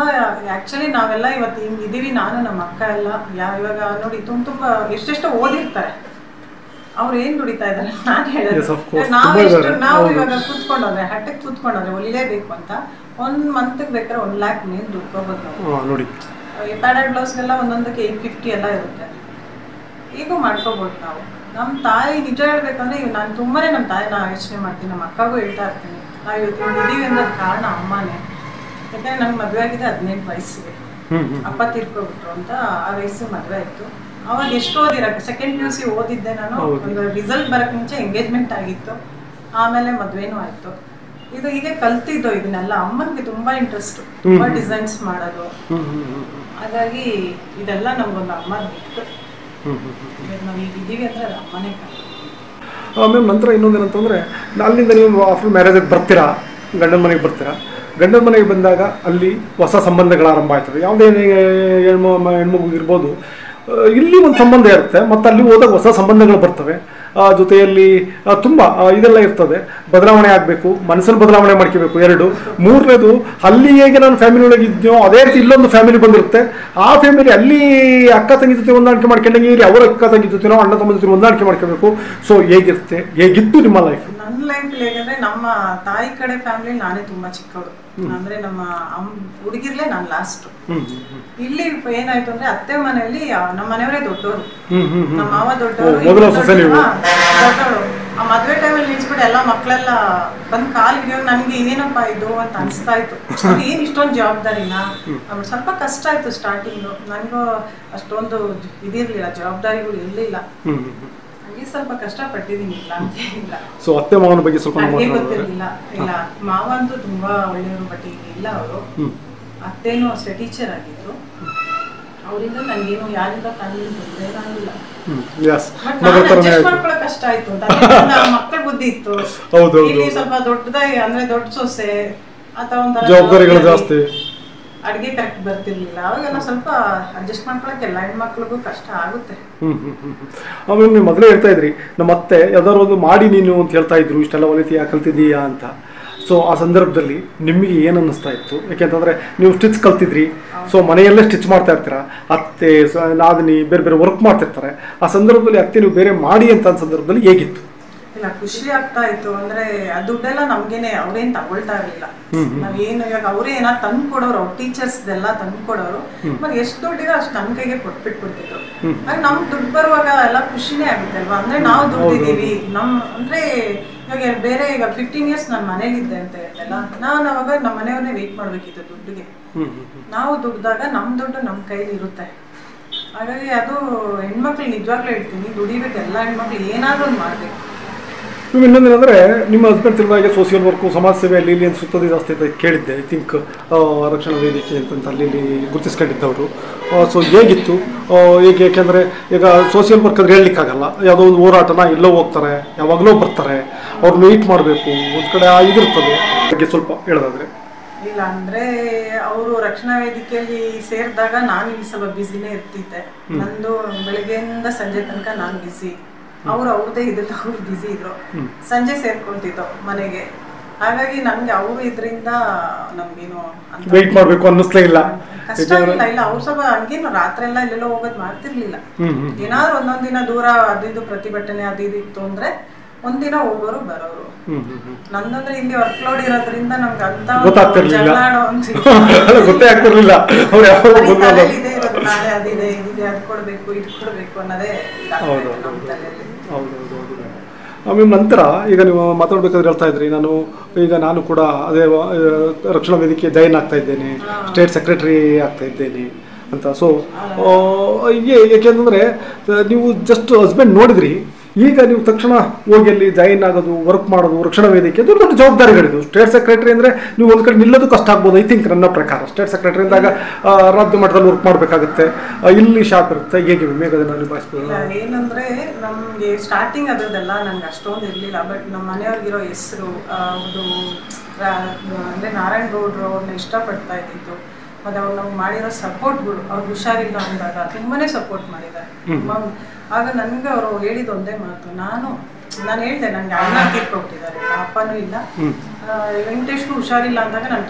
ಆ್ಯಕ್ಚುಲಿ ನಾವೆಲ್ಲ ಇವತ್ತು ಹಿಂಗೆ ಇದ್ದೀವಿ, ನಾನು ನಮ್ಮ ಅಕ್ಕ ಎಲ್ಲ ಇವಾಗ ನೋಡಿ ತುಂಬ ಎಷ್ಟೆಷ್ಟು ಓದಿರ್ತಾರೆ. ಅವ್ರು ಏನು ದುಡಿತಾ ಇದ್ದಾರೆ ನಾನು ಹೇಳೋದು. ನಾವು ಇವಾಗ ಕೂತ್ಕೊಂಡೋದ್ರೆ ಹಟ್ಟಕ್ಕೆ ಕೂತ್ಕೊಂಡೋದ್ರೆ ಹೊಲಿಲೇಬೇಕು ಅಂತ 1 ಮಂತ್ಗೆ ಬೇಕಾದ್ರೆ 1 lakh ಮೇಲೆ ದುಡ್ಕೋಬೋದು ನಾವು. ನೋಡಿ ಪ್ಯಾಡೆಡ್ ಬ್ಲೌಸ್ಗೆಲ್ಲ ಒಂದೊಂದಕ್ಕೆ 850 ಎಲ್ಲ ಇರುತ್ತೆ. ಈಗೂ ಮಾಡ್ಕೋಬೋದು ನಾವು. ನಮ್ಮ ತಾಯಿ ನಿಜ ಹೇಳ್ಬೇಕಂದ್ರೆ ನಾನು ತುಂಬಾನೇ ನಮ್ಮ ತಾಯಿನ ಯೋಚನೆ ಮಾಡ್ತೀನಿ, ನಮ್ಮ ಅಕ್ಕಗೂ ಹೇಳ್ತಾ ಇರ್ತೀನಿ. ನಾವು ಇವತ್ತು ಇದೀವಿ ಅನ್ನೋದು ಕಾರಣ ಅಮ್ಮನೇ. ಯಾಕಂದ್ರೆ ನಂಗೆ ಮದುವೆ ಆಗಿದೆ 18 ವಯಸ್ಸಿಗೆ, ಅಪ್ಪ ತೀರ್ಕೊಬಿಟ್ರು ಅಂತ. ಆ ವಯಸ್ಸು ಮದುವೆ ಆಯಿತು. ಅವಾಗ ಎಷ್ಟು ಓದಿರಕ್ಕೆ, ಸೆಕೆಂಡ್ PUC ಓದಿದ್ದೆ ನಾನು. ಒಂದು ರಿಸಲ್ಟ್ ಬರೋಕ್ಕೆ ಮುಂಚೆ ಎಂಗೇಜ್ಮೆಂಟ್ ಆಗಿತ್ತು, ಆಮೇಲೆ ಮದುವೆನೂ ಆಯಿತು. ಇದು ಹೀಗೆ ಕಲ್ತಿದ್ದು ಇದನ್ನೆಲ್ಲ. ಅಮ್ಮನಿಗೆ ತುಂಬ ಇಂಟ್ರೆಸ್ಟ್, ತುಂಬ ಡಿಸೈನ್ಸ್ ಮಾಡೋದು. ಹಾಗಾಗಿ ಇದೆಲ್ಲ ನಮಗೊಂದು ಅಮ್ಮನ ಗಿಫ್ಟ್. ನಾವು ಈಗ ಇದ್ದೀವಿ ಅಂದರೆ ಅದು ಅಮ್ಮನೇ ಕಾರಣ. ಮ್ಯಾಮ್, ನಂತರ ಇನ್ನೊಂದೇನಂತಂದರೆ, ಅಲ್ಲಿಂದ ನೀವು ಆಫ್ಟರ್ ಮ್ಯಾರೇಜಿಗೆ ಬರ್ತೀರಾ, ಗಂಡನ ಮನೆಗೆ ಬರ್ತೀರಾ. ಗಂಡನ ಮನೆಗೆ ಬಂದಾಗ ಅಲ್ಲಿ ಹೊಸ ಸಂಬಂಧಗಳ ಆರಂಭ ಆಯ್ತದೆ. ಯಾವುದೇ ಹೆಣ್ಮಗು ಇರ್ಬೋದು, ಇಲ್ಲಿ ಒಂದು ಸಂಬಂಧ ಇರುತ್ತೆ, ಮತ್ತು ಅಲ್ಲಿ ಹೋದಾಗ ಹೊಸ ಸಂಬಂಧಗಳು ಬರ್ತವೆ. ಜೊತೆಯಲ್ಲಿ ತುಂಬ ಇದೆಲ್ಲ ಇರ್ತದೆ. ಬದಲಾವಣೆ ಆಗಬೇಕು, ಮನಸ್ಸನ್ನು ಬದಲಾವಣೆ ಮಾಡ್ಕೋಬೇಕು. 2 ಮೂರನೇದು, ಅಲ್ಲಿ ಹೇಗೆ ನಾನು ಫ್ಯಾಮಿಲಿ ಒಳಗೆ ಇದ್ನೋ ಅದೇ ರೀತಿ ಇಲ್ಲೊಂದು ಫ್ಯಾಮಿಲಿ ಬಂದಿರುತ್ತೆ. ಆ ಫ್ಯಾಮಿಲಿ ಅಲ್ಲಿ ಅಕ್ಕ ತಂಗಿ ಜೊತೆ ಹೊಂದಾಣಿಕೆ ಮಾಡ್ಕೊಂಡಂಗೆ ಇಲ್ಲಿ ಅವರ ಅಕ್ಕ ತಂಗಿ ಜೊತೆನೋ ಅಣ್ಣ ತಮ್ಮ ಜೊತೆ ಹೊಂದಾಣಿಕೆ ಮಾಡ್ಕೋಬೇಕು. ಸೊ ಹೇಗಿತ್ತು ನಿಮ್ಮ ಲೈಫ್? ನನ್ನ ಲೈಫ್ ಹೇಗಂದ್ರೆ, ನಮ್ಮ ತಾಯಿ ಕಡೆ ಫ್ಯಾಮಿಲಿ ನಾನೇ ತುಂಬಾ ಚಿಕ್ಕವಳು. ಅಂದ್ರೆ ನಮ್ಮ ಹುಡುಗಿರ್ಲೆ ನಾನು ಲಾಸ್ಟ್. ಇಲ್ಲಿ ಏನಾಯ್ತು ಅಂದ್ರೆ, ಅತ್ತೆ ಮನೆಯಲ್ಲಿ ನಮ್ಮ ಮನೆಯವರೇ ದೊಡ್ಡವರು, ನಮ್ಮ ಮಾವ ದೊಡ್ಡವರು, ದೊಡ್ಡವರು. ಆ ಮದ್ವೆ ಟೈಮಲ್ಲಿ ನಿಲ್ಸ್ಬಿಟ್ಟು ಎಲ್ಲ ಮಕ್ಕಳೆಲ್ಲ ಬಂದ್ ಕಾಲಿಗೆ ನನ್ಗೆ ಏನೇನಪ್ಪ ಇದು ಅಂತ ಅನಿಸ್ತಾ ಇತ್ತು. ಏನ್ ಇಷ್ಟೊಂದು ಜವಾಬ್ದಾರಿನ, ಸ್ವಲ್ಪ ಕಷ್ಟ ಆಯ್ತು ಸ್ಟಾರ್ಟಿಂಗು. ನನಗೂ ಅಷ್ಟೊಂದು ಇದಿರ್ಲಿಲ್ಲ, ಜವಾಬ್ದಾರಿಗಳು ಇರ್ಲಿಲ್ಲ. ಹಂಗೆ ಸ್ವಲ್ಪ ಕಷ್ಟ ಪಟ್ಟಿದೀನಿ, ಇಲ್ಲ ಅಂತ ಇಲ್ಲ. ಸೊ ಅತ್ತೆ ಮಾವನ ಬಗ್ಗೆ ಸ್ವಲ್ಪ ಗೊತ್ತಿರ್ಲಿಲ್ಲ. ಇಲ್ಲ, ಮಾವ ಅಂತೂ ತುಂಬಾ ಒಳ್ಳೆಯವರು, ಬಟ್ ಈಗ ಇಲ್ಲ ಅವರು. ಅತ್ತೇನು ಅಷ್ಟೇ ಟೀಚರ್ ಆಗಿದ್ರು. ಅವರಿಂದ ನನ್ಗೇನು ಯಾರಿಂದ ಫ್ಯಾಮಿಲಿ ತೊಂದರೆ ಆಗಿಲ್ಲ. ಮಾಡ್ಕೊಳ್ಳೋ ಕಷ್ಟ ಆಯ್ತು ಅಂತ. ಮಕ್ಕಳ ಬುದ್ಧಿ ಇತ್ತು. ಇಲ್ಲಿ ಸ್ವಲ್ಪ ದೊಡ್ಡದಾಗಿ ಅಂದ್ರೆ ದೊಡ್ಡ ಸೊಸೆ ಅಥವಾ ಒಂಥರ ಜವಾಬ್ದಾರಿಗಳು ಜಾಸ್ತಿ, ಅಡ್ಗೆ ಕರೆಕ್ಟ್ ಬರ್ತಿರ್ಲಿಲ್ಲ. ಅವಾಗೆಲ್ಲ ಸ್ವಲ್ಪ ಅಡ್ಜಸ್ಟ್ ಮಾಡ್ಕೊಳಕ್ಕೆ ಎಲ್ಲ ಹೆಣ್ಮಕ್ಳಿಗೂ ಕಷ್ಟ ಆಗುತ್ತೆ. ಆಮೇಲೆ ನೀವು ಮೊದಲೇ ಹೇಳ್ತಾ ಇದ್ರಿ, ನಮ್ಮ ಅತ್ತೆ ಯಾವ್ದಾದ್ರು ಒಂದು ಮಾಡಿ ನೀನು ಅಂತ ಹೇಳ್ತಾ ಇದ್ರು, ಇಷ್ಟೆಲ್ಲ ಹೊಲಿತೀಯಾ ಕಲ್ತಿದ್ದೀಯಾ ಅಂತ. ಸೊ ಆ ಸಂದರ್ಭದಲ್ಲಿ ನಿಮಗೆ ಏನು ಅನ್ನಿಸ್ತಾ ಇತ್ತು? ಯಾಕೆಂತಂದರೆ ನೀವು ಸ್ಟಿಚ್ ಕಲ್ತಿದ್ರಿ, ಸೊ ಮನೆಯಲ್ಲೇ ಸ್ಟಿಚ್ ಮಾಡ್ತಾ ಇರ್ತೀರ, ಅತ್ತೆ ನಾದಿನಿ ಬೇರೆ ಬೇರೆ ವರ್ಕ್ ಮಾಡ್ತಿರ್ತಾರೆ. ಆ ಸಂದರ್ಭದಲ್ಲಿ ಅತ್ತೆ ನೀವು ಬೇರೆ ಮಾಡಿ ಅಂತ ಸಂದರ್ಭದಲ್ಲಿ ಹೇಗಿತ್ತು? ಇಲ್ಲ, ಖುಷಿ ಆಗ್ತಾ ಇತ್ತು. ಅಂದ್ರೆ ಆ ದುಡ್ಡೆಲ್ಲ ನಮ್ಗೇನೆ ಅವ್ರೇನ್ ತಗೊಳ್ತಾ ಇರ್ಲಿಲ್ಲ. ನಾವೇನು ಇವಾಗ ಅವರೇ ಏನಾದ್ರು ತಂದು ಕೊಡೋರು, ಅವ್ರ ಟೀಚರ್ಸ್ ಎಲ್ಲ ತಂದು ಕೊಡೋರು. ಮತ್ತೆ ಎಷ್ಟು ದುಡ್ಡಿದೆ ಅಷ್ಟು ನಮ್ ಕೈಗೆ ಕೊಟ್ಬಿಟ್ಬಿಡ್ತಿದ್ರು. ಆಗ ನಮ್ ದುಡ್ಡು ಬರುವಾಗ ಎಲ್ಲ ಖುಷಿನೇ ಆಗುತ್ತೆ ಅಲ್ವಾ. ಅಂದ್ರೆ ನಾವು ದುಡ್ಡಿದೀವಿ ಅಂದ್ರೆ ಇವಾಗ ಬೇರೆ ಈಗ 15 years ನಾನು ಮನೇಲಿದ್ದೆ ಅಂತ ಹೇಳ್ತಲ್ಲ, ನಾನು ಅವಾಗ ನಮ್ಮ ಮನೆಯವ್ರನ್ನೇ ವೇಟ್ ಮಾಡ್ಬೇಕಿತ್ತು ದುಡ್ಡಿಗೆ. ನಾವು ದುಡ್ದಾಗ ನಮ್ ದುಡ್ಡು ನಮ್ ಕೈಲಿ ಇರುತ್ತೆ. ಹಾಗಾಗಿ ಅದು ಹೆಣ್ಮಕ್ಳು ನಿಜವಾಗ್ಲೂ ಹೇಳ್ತೀನಿ, ದುಡಿಬೇಕು. ಎಲ್ಲ ಹೆಣ್ಮಕ್ಳು ಏನಾದ್ರೂ ಒಂದು ಮಾಡ್ಬೇಕು. ನೀವು ಇನ್ನೊಂದೇನೆಂದರೆ, ನಿಮ್ಮ ಹಸ್ಬೆಂಡ್ ತಿರುಗಾಗೆ ಸೋಷಿಯಲ್ ವರ್ಕು, ಸಮಾಜ ಸೇವೆ ಅಲ್ಲಿ ಇಲ್ಲಿ ಸುತ್ತೋದು ಜಾಸ್ತಿ ಅಂತ ಕೇಳಿದ್ದೆ. ಐ ಥಿಂಕ್ ರಕ್ಷಣಾ ವೇದಿಕೆ ಅಂತಂತ ಅಲ್ಲಿ ಗುರುತಿಸ್ಕೊಂಡಿದ್ದವರು. ಸೊ ಹೇಗಿತ್ತು? ಹೇಗೆ? ಯಾಕೆಂದರೆ ಈಗ ಸೋಷಿಯಲ್ ವರ್ಕ್ ಅಂದರೆ ಹೇಳಲಿಕ್ಕಾಗಲ್ಲ. ಯಾವುದೋ ಒಂದು ಹೋರಾಟನ ಎಲ್ಲೋ ಹೋಗ್ತಾರೆ, ಯಾವಾಗಲೂ ಬರ್ತಾರೆ, ಅವ್ರು ಮೀಟ್ ಮಾಡಬೇಕು, ಒಂದು ಕಡೆ ಇದಿರ್ತದೆ. ಬಗ್ಗೆ ಸ್ವಲ್ಪ ಹೇಳೋದಾದ್ರೆ. ಇಲ್ಲ ಅಂದ್ರೆ, ಅವರು ರಕ್ಷಣಾ ವೇದಿಕೆಯಲ್ಲಿ ಸೇರಿದಾಗ ನಾನು ಇಲ್ಲಿ ಸ್ವಲ್ಪ ಬ್ಯುಸಿನೇ ಇರ್ತಿದ್ದೆ. ನಂದು ಬೆಳಗ್ಗೆಯಿಂದ ಸಂಜೆ ತನಕ ನಾನು ಬ್ಯುಸಿ. ಅವ್ರದ್ದೇ ಇದ್ದಿಲ್ಲ, ಅವ್ರು ಬ್ಯುಸಿ ಇದ್ರು. ಸಂಜೆ ಸೇರ್ಕೊಳ್ತಿದ್ದೋ ಮನೆಗೆ. ಹಾಗಾಗಿ ನನ್ಗೆ ಅವರು ಇದರಿಂದ ನಮ್ಗೇನು ವೇಟ್ ಮಾಡ್ಬೇಕು ಅನ್ನಿಸ್ಲೇ ಇಲ್ಲ, ಕಷ್ಟ ಇಲ್ಲ. ಇಲ್ಲ, ಅವ್ರು ಸ್ವಲ್ಪ ಹಂಗೇನು ರಾತ್ರಿ ಎಲ್ಲ ಇಲ್ಲೆಲ್ಲ ಹೋಗೋದು ಮಾಡ್ತಿರ್ಲಿಲ್ಲ. ಏನಾದ್ರು ಒಂದೊಂದ್ ದಿನ ದೂರ ಅದು ಇದು ಪ್ರತಿಭಟನೆ ಅದು ಇದು ಇತ್ತು ಅಂದ್ರೆ ಒಂದಿನ ಹೋಗೋರು ಬರೋರು. ನಂದಂದ್ರೆ ಇಲ್ಲಿ ವರ್ಕ್ ಲೋಡ್ ಇರೋದ್ರಿಂದ ನಮ್ಗೆ ಅಂತ ಗೊತ್ತೇ ಆಗ್ತಿರ್ಲಿಲ್ಲ. ನಾಳೆ ಅದಿದೆ ಇದಿದೆ ಅದ್ ಕೊಡ್ಬೇಕು ಇದು ಕೊಡ್ಬೇಕು ಅನ್ನೋದೇ ನಮ್ಮ ತಲೆಯಲ್ಲಿ. ಆಮೇಲೆ ನಂತರ ಈಗ ನೀವು ಮಾತಾಡ್ಬೇಕಾದ್ರೆ ಹೇಳ್ತಾ ಇದ್ರಿ, ನಾನು ಕೂಡ ಅದೇ ರಕ್ಷಣಾ ವೇದಿಕೆ ಜಾಯಿನ್ ಆಗ್ತಾ ಇದ್ದೇನೆ, ಸ್ಟೇಟ್ ಸೆಕ್ರೆಟರಿ ಆಗ್ತಾ ಇದ್ದೇನೆ ಅಂತ. ಸೊ ಏಕೆಂದರೆ ನೀವು ಜಸ್ಟ್ ಹಸ್ಬೆಂಡ್ ನೋಡಿದ್ರಿ, ಈಗ ನೀವು ತಕ್ಷಣ ಹೋಗಿ ಅಲ್ಲಿ ಜಾಯಿನ್ ಆಗೋದು, ವರ್ಕ್ ಮಾಡೋದು, ರಕ್ಷಣಾ ವೇದಿಕೆ ದೊಡ್ಡ ದೊಡ್ಡ ಜವಾಬ್ದಾರಿಗಳಿದು. ಸ್ಟೇಟ್ ಸೆಕ್ರೆಟರಿ ಅಂದರೆ ನೀವು ಒಂದು ಕಡೆ ನಿಲ್ಲೋದು ಕಷ್ಟ ಆಗ್ಬೋದು. ಐ ಥಿಂಕ್ ನನ್ನ ಪ್ರಕಾರ ಸ್ಟೇಟ್ ಸೆಕ್ರೆಟರಿ ಅಂದಾಗ ರಾಜ್ಯ ಮಟ್ಟದಲ್ಲಿ ವರ್ಕ್ ಮಾಡಬೇಕಾಗುತ್ತೆ, ಇಲ್ಲಿ ಶಾಪ್ ಇರುತ್ತೆ. ಹೇಗೆ ಮೇಘ ಅದನ್ನು ನಿಭಾಯಿಸ್ಬೋದು? ಏನಂದರೆ ನಮಗೆ ಸ್ಟಾರ್ಟಿಂಗ್ ಅದರದೆಲ್ಲ ನನಗೆ ಅಷ್ಟೊಂದು ಇರಲಿಲ್ಲ. ಬಟ್ ನಮ್ಮ ಮನೆಯವ್ರಿಗಿರೋ ಹೆಸರು ಅದು ಅಂದರೆ ನಾರಾಯಣ್ ಗೌಡ್ರು ಅವ್ರನ್ನ ಇಷ್ಟಪಡ್ತಾ ಇದ್ದಿದ್ದು. ಮತ್ತು ಅವ್ರು ನಮ್ಗೆ ಮಾಡಿರೋ ಸಪೋರ್ಟ್ಗಳು, ಅವ್ರಿಗೆ ಹುಷಾರಿಲ್ಲ ಅಂದಾಗ ತುಂಬಾ ಸಪೋರ್ಟ್ ಮಾಡಿದ್ದಾರೆ. ಆಗ ನನಗೆ ಅವರು ಹೇಳಿದ ಒಂದೇ ಮಾತು, ನಾನು ಹೇಳಿದೆ ನನಗೆ ಅಣ್ಣ ತೀರ್ಕೊಟ್ಟಿದ್ದಾರೆ, ಅಪ್ಪನೂ ಇಲ್ಲ, ವೆಂಕಟೇಶ್ಗೂ ಹುಷಾರಿಲ್ಲ ಅಂದಾಗ ನಾನು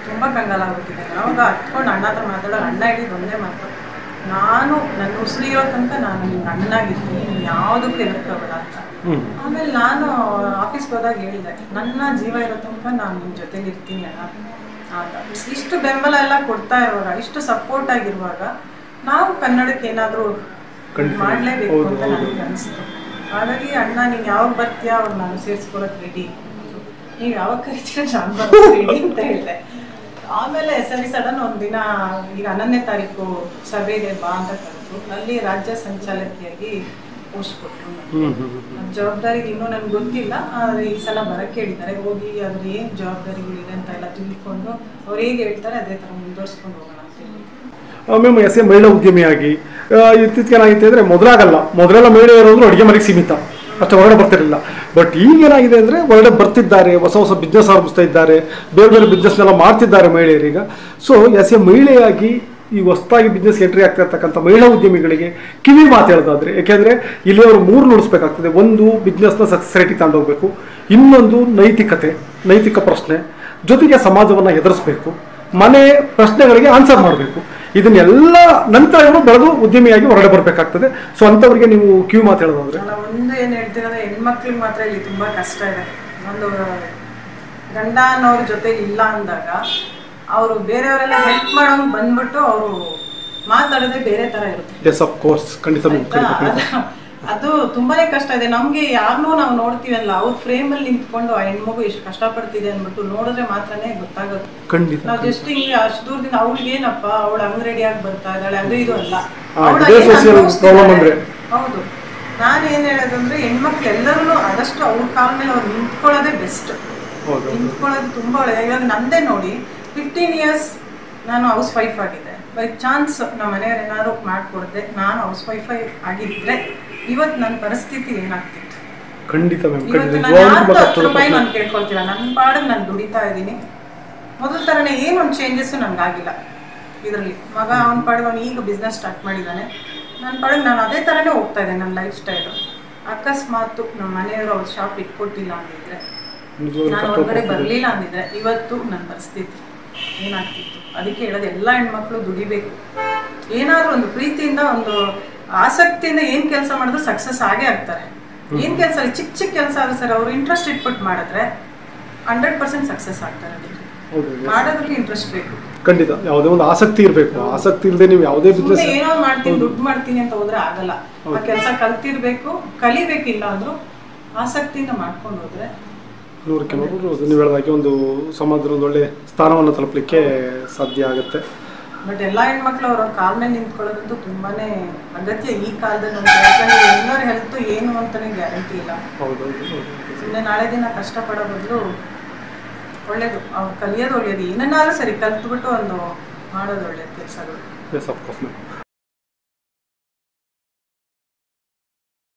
ತುಂಬ ಕಂಗಾಲಾಗ್ಬಿಟ್ಟಿದ್ದೆ. ಅವಾಗ ಹತ್ಕೊಂಡು ಅಣ್ಣ ಹತ್ರ ಮಾತಾಡೋ, ಅಣ್ಣ ಹೇಳಿದ ಒಂದೇ ಮಾತು, ನನ್ನ ಉಸಿರಿರೋ ತನಕ ನಾನು ನಿಮ್ಗೆ ಅಣ್ಣಾಗಿರ್ತೀನಿ, ನೀನು ಯಾವುದಕ್ಕೂ ಹೆದರ್ಕೋಬೇಡ ಅಂತ. ಆಮೇಲೆ ನಾನು ಆಫೀಸ್ಗೆ ಹೋದಾಗ ಹೇಳಿದೆ, ನನ್ನ ಜೀವ ಇರೋ ತನಕ ನಾನು ನಿಮ್ಮ ಜೊತೆಲಿ ಇರ್ತೀನಿ ಅಣ್ಣ ಅಂತ. ಇಷ್ಟು ಬೆಂಬಲ ಎಲ್ಲ ಕೊಡ್ತಾ ಇರುವಾಗ, ಇಷ್ಟು ಸಪೋರ್ಟ್ ಆಗಿರುವಾಗ ನಾವು ಕನ್ನಡಕ್ಕೆ ಏನಾದರೂ ಮಾಡಲೇಬೇಕು ಅಂತ ನನಗೆ ಅನಿಸ್ತು. ಹಾಗಾಗಿ ಅಣ್ಣ ನೀನು ಯಾವಾಗ ಬರ್ತೀಯಾ ಅವಾಗ ನಾನು ಸೇರಿಸ್ಕೊಳಕ್ಕೆ ರೆಡಿ, ನೀವು ಯಾವಾಗ ಕರಿತೀರ ನಾನು ಬರೋಕ್ಕೆ ರೆಡಿ ಅಂತ ಹೇಳಿದೆ. ಆಮೇಲೆ ಸಡನ್ ಒಂದಿನ ಈಗ 11ನೇ ತಾರೀಕು ಸಭೆಗೆ ಬಾ ಅಂತ ಕರೆದು ಅಲ್ಲಿ ರಾಜ್ಯ ಸಂಚಾಲಕಿಯಾಗಿ ಪೋಸ್ಟ್ ಕೊಟ್ಟರು. ಜವಾಬ್ದಾರಿಗೆ ಇನ್ನೂ ನನಗೆ ಗೊತ್ತಿಲ್ಲ, ಆದರೆ ಈ ಸಲ ಬರೋಕ್ಕೆ ಹೇಳಿದ್ದಾರೆ. ಹೋಗಿ ಅದ್ರ ಏನು ಜವಾಬ್ದಾರಿಗಳಿದೆ ಅಂತ ಎಲ್ಲ ತಿಳ್ಕೊಂಡು ಅವ್ರು ಹೇಗೆ ಹೇಳ್ತಾರೆ ಅದೇ ಥರ ಮುಂದುವರ್ಸ್ಕೊಂಡು ಹೋಗೋಣ ಅಂತ ಹೇಳಿ. ಮ್ಯಾಮ್, ಮಹಿಳಾ ಉದ್ಯಮಿಯಾಗಿ ಇತ್ತೀಚೆಗೆ ಏನಾಗಿತ್ತು ಅಂದರೆ, ಮೊದಲೆಲ್ಲ ಮಹಿಳೆಯರು ಅಡುಗೆ ಮನೆಗೆ ಸೀಮಿತ. ಅಷ್ಟು ಹೊರಗಡೆ ಬರ್ತಿರಲಿಲ್ಲ. ಬಟ್ ಈಗ ಏನಾಗಿದೆ ಅಂದರೆ ಹೊರಗಡೆ ಬರ್ತಿದ್ದಾರೆ, ಹೊಸ ಹೊಸ ಬಿಸ್ನೆಸ್ ಆರಂಭಿಸ್ತಾ ಇದ್ದಾರೆ, ಬೇರೆ ಬೇರೆ ಬಿಸ್ನೆಸ್ನೆಲ್ಲ ಮಾಡ್ತಿದ್ದಾರೆ ಮಹಿಳೆಯರೀಗ. ಸೊ ಎಸ್ ಎ ಮಹಿಳೆಯಾಗಿ ಈ ಹೊಸದಾಗಿ ಬಿಸ್ನೆಸ್ ಎಂಟ್ರಿ ಆಗ್ತಾ ಇರ್ತಕ್ಕಂಥ ಮಹಿಳಾ ಉದ್ಯಮಿಗಳಿಗೆ ಕಿವಿ ಮಾತು ಹೇಳೋದಾದ್ರೆ, ಯಾಕೆಂದರೆ ಇಲ್ಲಿ ಅವರು 3 ನುಡಿಸ್ಬೇಕಾಗ್ತದೆ. ಒಂದು ಬಿಸ್ನೆಸ್ನ ಸಕ್ಸಸ್ ರೇಟಿಗೆ ತಗೊಂಡೋಗ್ಬೇಕು, ಇನ್ನೊಂದು ನೈತಿಕ ಪ್ರಶ್ನೆ, ಜೊತೆಗೆ ಸಮಾಜವನ್ನು ಎದುರಿಸಬೇಕು, ಮನೆ ಪ್ರಶ್ನೆಗಳಿಗೆ ಆನ್ಸರ್ ಮಾಡಬೇಕು. ಇದನ್ನೆಲ್ಲ ನಂತರ ಇವರು ಬೆಳೆದು ಉದ್ಯಮಿಯಾಗಿ ಹೊರಗಡೆ ಬರಬೇಕಾಗ್ತದೆ. ಸೊ ಅಂಥವ್ರಿಗೆ ನೀವು ಕಿವಿ ಮಾತು ಹೇಳೋದಾದ್ರೆ? ಒಂದು ಏನು ಹೇಳ್ತಿರೋದ್ರೆ, ಹೆಣ್ಮಕ್ಳಿಗೆ ಮಾತ್ರ ಇಲ್ಲಿ ತುಂಬ ಕಷ್ಟ ಇದೆ. ಒಂದು ಗಂಡ ಅನ್ನೋರ ಜೊತೆ ಇಲ್ಲ ಅಂದಾಗ ಅವರು ಬೇರೆಯವರೆಲ್ಲ ಹೆಲ್ಪ್ ಮಾಡೋಂಗೆ ಬಂದ್ಬಿಟ್ಟು ಅವರು ಮಾತಾಡೋದೇ ಬೇರೆ ಥರ ಇರುತ್ತೆ. ಎಸ್ ಆಫ್ ಕೋರ್ಸ್, ಖಂಡಿತ. ಅದು ತುಂಬಾನೇ ಕಷ್ಟ ಇದೆ. ನಮ್ಗೆ ಯಾರನ್ನೂ ನಾವು ನೋಡ್ತೀವಲ್ಲ, ಅವ್ರ ಫ್ರೇಮಲ್ಲಿ ನಿಂತ್ಕೊಂಡು ಆ ಹೆಣ್ಮಗು ಎಷ್ಟು ಕಷ್ಟಪಡ್ತಿದೆ ಅಂದ್ಬಿಟ್ಟು ನೋಡಿದ್ರೆ ಮಾತ್ರನೇ ಗೊತ್ತಾಗೋದು. ಖಂಡಿತ. ನಾವು ಜಸ್ಟ್ ಹಿಂಗೆ ಅಷ್ಟು ದೂರದಿಂದ ಅವ್ಳಿಗೆ ಏನಪ್ಪ ಅವಳು ಹಂಗ್ ರೆಡಿಯಾಗಿ ಬರ್ತಾ ಇದ್ದಾಳೆ ಅದು ಇದು ಅಲ್ಲ. ಹೌದು, ನಾನು ಏನ್ ಹೇಳೋದಂದ್ರೆ ಹೆಣ್ಮಕ್ಳು ಎಲ್ಲರೂ ಆದಷ್ಟು ಅವ್ರ ಕಾಲ ಮೇಲೆ ಅವ್ರು ನಿಂತ್ಕೊಳ್ಳೋದೇ ಬೆಸ್ಟ್. ನಿಂತ್ಕೊಳ್ಳೋದು ತುಂಬಾ ಒಳ್ಳೆ. ಇವಾಗ ನಂದೇ ನೋಡಿ, 15 years ನಾನು ಹೌಸ್ ವೈಫ್ ಆಗಿದ್ದೆ. ಬೈ ಚಾನ್ಸ್ ನಮ್ಮ ಮನೆಯವ್ರು ಏನಾದ್ರು ಮಾಡಿಕೊಡ್ದೆ, ನಾನು ಹೌಸ್ ವೈಫ್ ಆಗಿದ್ರೆ ಇವತ್ತು ನನ್ನ ಪರಿಸ್ಥಿತಿ ಏನಾಗ್ತಿತ್ತು? ಖಂಡಿತ. ಇವತ್ತು ನಾನು ₹10 ನಾನು ಕೇಳ್ಕೊಳ್ತೀರ, ನನ್ನ ಪಾಡಿಗೆ ನಾನು ದುಡಿತಾ ಇದ್ದೀನಿ. ಮೊದಲ ಥರನೇ ಏನೊಂದು ಚೇಂಜಸ್ಸು ನನಗಾಗಿಲ್ಲ ಇದರಲ್ಲಿ. ಮಗ ಅವನ ಪಾಡಿಗೆ ಅವನು ಈಗ ಬಿಸ್ನೆಸ್ ಸ್ಟಾರ್ಟ್ ಮಾಡಿದ್ದಾನೆ, ನನ್ನ ಪಾಡಿಗೆ ನಾನು ಅದೇ ಥರನೇ ಹೋಗ್ತಾ ಇದ್ದೇನೆ. ನನ್ನ ಲೈಫ್ ಸ್ಟೈಲು ಅಕಸ್ಮಾತು ನಮ್ಮ ಮನೆಯವರು ಅವ್ರ ಶಾಪ್ ಇಟ್ಕೊಟ್ಟಿಲ್ಲ ಅಂದಿದ್ರೆ, ನಾನು ಹೊರಗಡೆ ಬರಲಿಲ್ಲ ಅಂದಿದ್ರೆ ಇವತ್ತು ನನ್ನ ಪರಿಸ್ಥಿತಿ ಏನಾಗ್ತಿತ್ತು? ಅದಕ್ಕೆ ಹೇಳೋದು, ಎಲ್ಲ ಹೆಣ್ಮಕ್ಳು ದುಡಿಬೇಕು. ಏನಾದರೂ ಒಂದು ಪ್ರೀತಿಯಿಂದ, ಒಂದು ಆಸಕ್ತಿಯಿಂದ ಏನು ಕೆಲಸ ಮಾಡಿದ್ರು ಸಕ್ಸಸ್ ಆಗೇ ಆಗ್ತಾರೆ. ಏನು ಕೆಲಸ ಚಿಕ್ಕ ಕೆಲಸ ಆದ್ರೂ ಸರ್, ಅವರು ಇಂಟ್ರೆಸ್ಟ್ ಇಟ್ಬಿಟ್ಟು ಮಾಡಿದ್ರೆ 100% ಸಕ್ಸಸ್ ಆಗ್ತಾರೆ. ಮಾಡೋದ್ರಲ್ಲಿ ಇಂಟ್ರೆಸ್ಟ್ ಬೇಕು. ಖಂಡಿತ. ಯಾವುದೇ ಒಂದು ಆಸಕ್ತಿ ಇರಬೇಕು. ಆಸಕ್ತಿ ಇಲ್ಲದೆ ನೀವು ಯಾವುದೇ ಬಿಸ್ನೆಸ್ ಏನೋ ಮಾಡ್ತೀನಿ ದುಡ್ಡು ಮಾಡ್ತೀನಿ ಅಂತ ಹೋದ್ರೆ ಆಗಲ್ಲ. ಆ ಕೆಲಸ ಕಲ್ತಿರ್ಬೇಕು, ಕಲಿಬೇಕಿಲ್ಲ ಅಂದ್ರೂ ಆಸಕ್ತಿಯಿಂದ ಮಾಡ್ಕೊಂಡು ಹೋದ್ರೆ 100ಕ್ಕೆ 100 ನೀವು ಹೇಳಿದಾಗೆ ಒಂದು ಸಮಾಜದಲ್ಲಿ ಒಂದು ಒಳ್ಳೆ ಸ್ಥಾನವನ್ನು ತಲುಪಲಿಕ್ಕೆ ಸಾಧ್ಯ ಆಗುತ್ತೆ. ಬಟ್ ಎಲ್ಲ ಹೆಣ್ಮಕ್ಳು ಅವ್ರ ಕಾಲ ಮೇಲೆ ನಿಂತ್ಕೊಳ್ಳೋದಂತೂ ತುಂಬಾನೇ ಅಗತ್ಯ ಈ ಕಾಲದಲ್ಲಿ. ಯಾಕಂದ್ರೆ ಎಲ್ಲರ ಹೆಲ್ತ್ ಏನು ಅಂತಾನೆ ಗ್ಯಾರಂಟಿ ಇಲ್ಲ. ಸುಮ್ಮನೆ ನಾಳೆ ದಿನ ಕಷ್ಟಪಡೋ ಬದಲು ಒಳ್ಳೇದು ಅವ್ರು ಕಲಿಯೋದು ಒಳ್ಳೇದು. ಏನನ್ನಾದ್ರೂ ಸರಿ ಕಲ್ತ್ಬಿಟ್ಟು ಒಂದು ಮಾಡೋದು ಒಳ್ಳೇದು ಕೆಲಸಗಳು.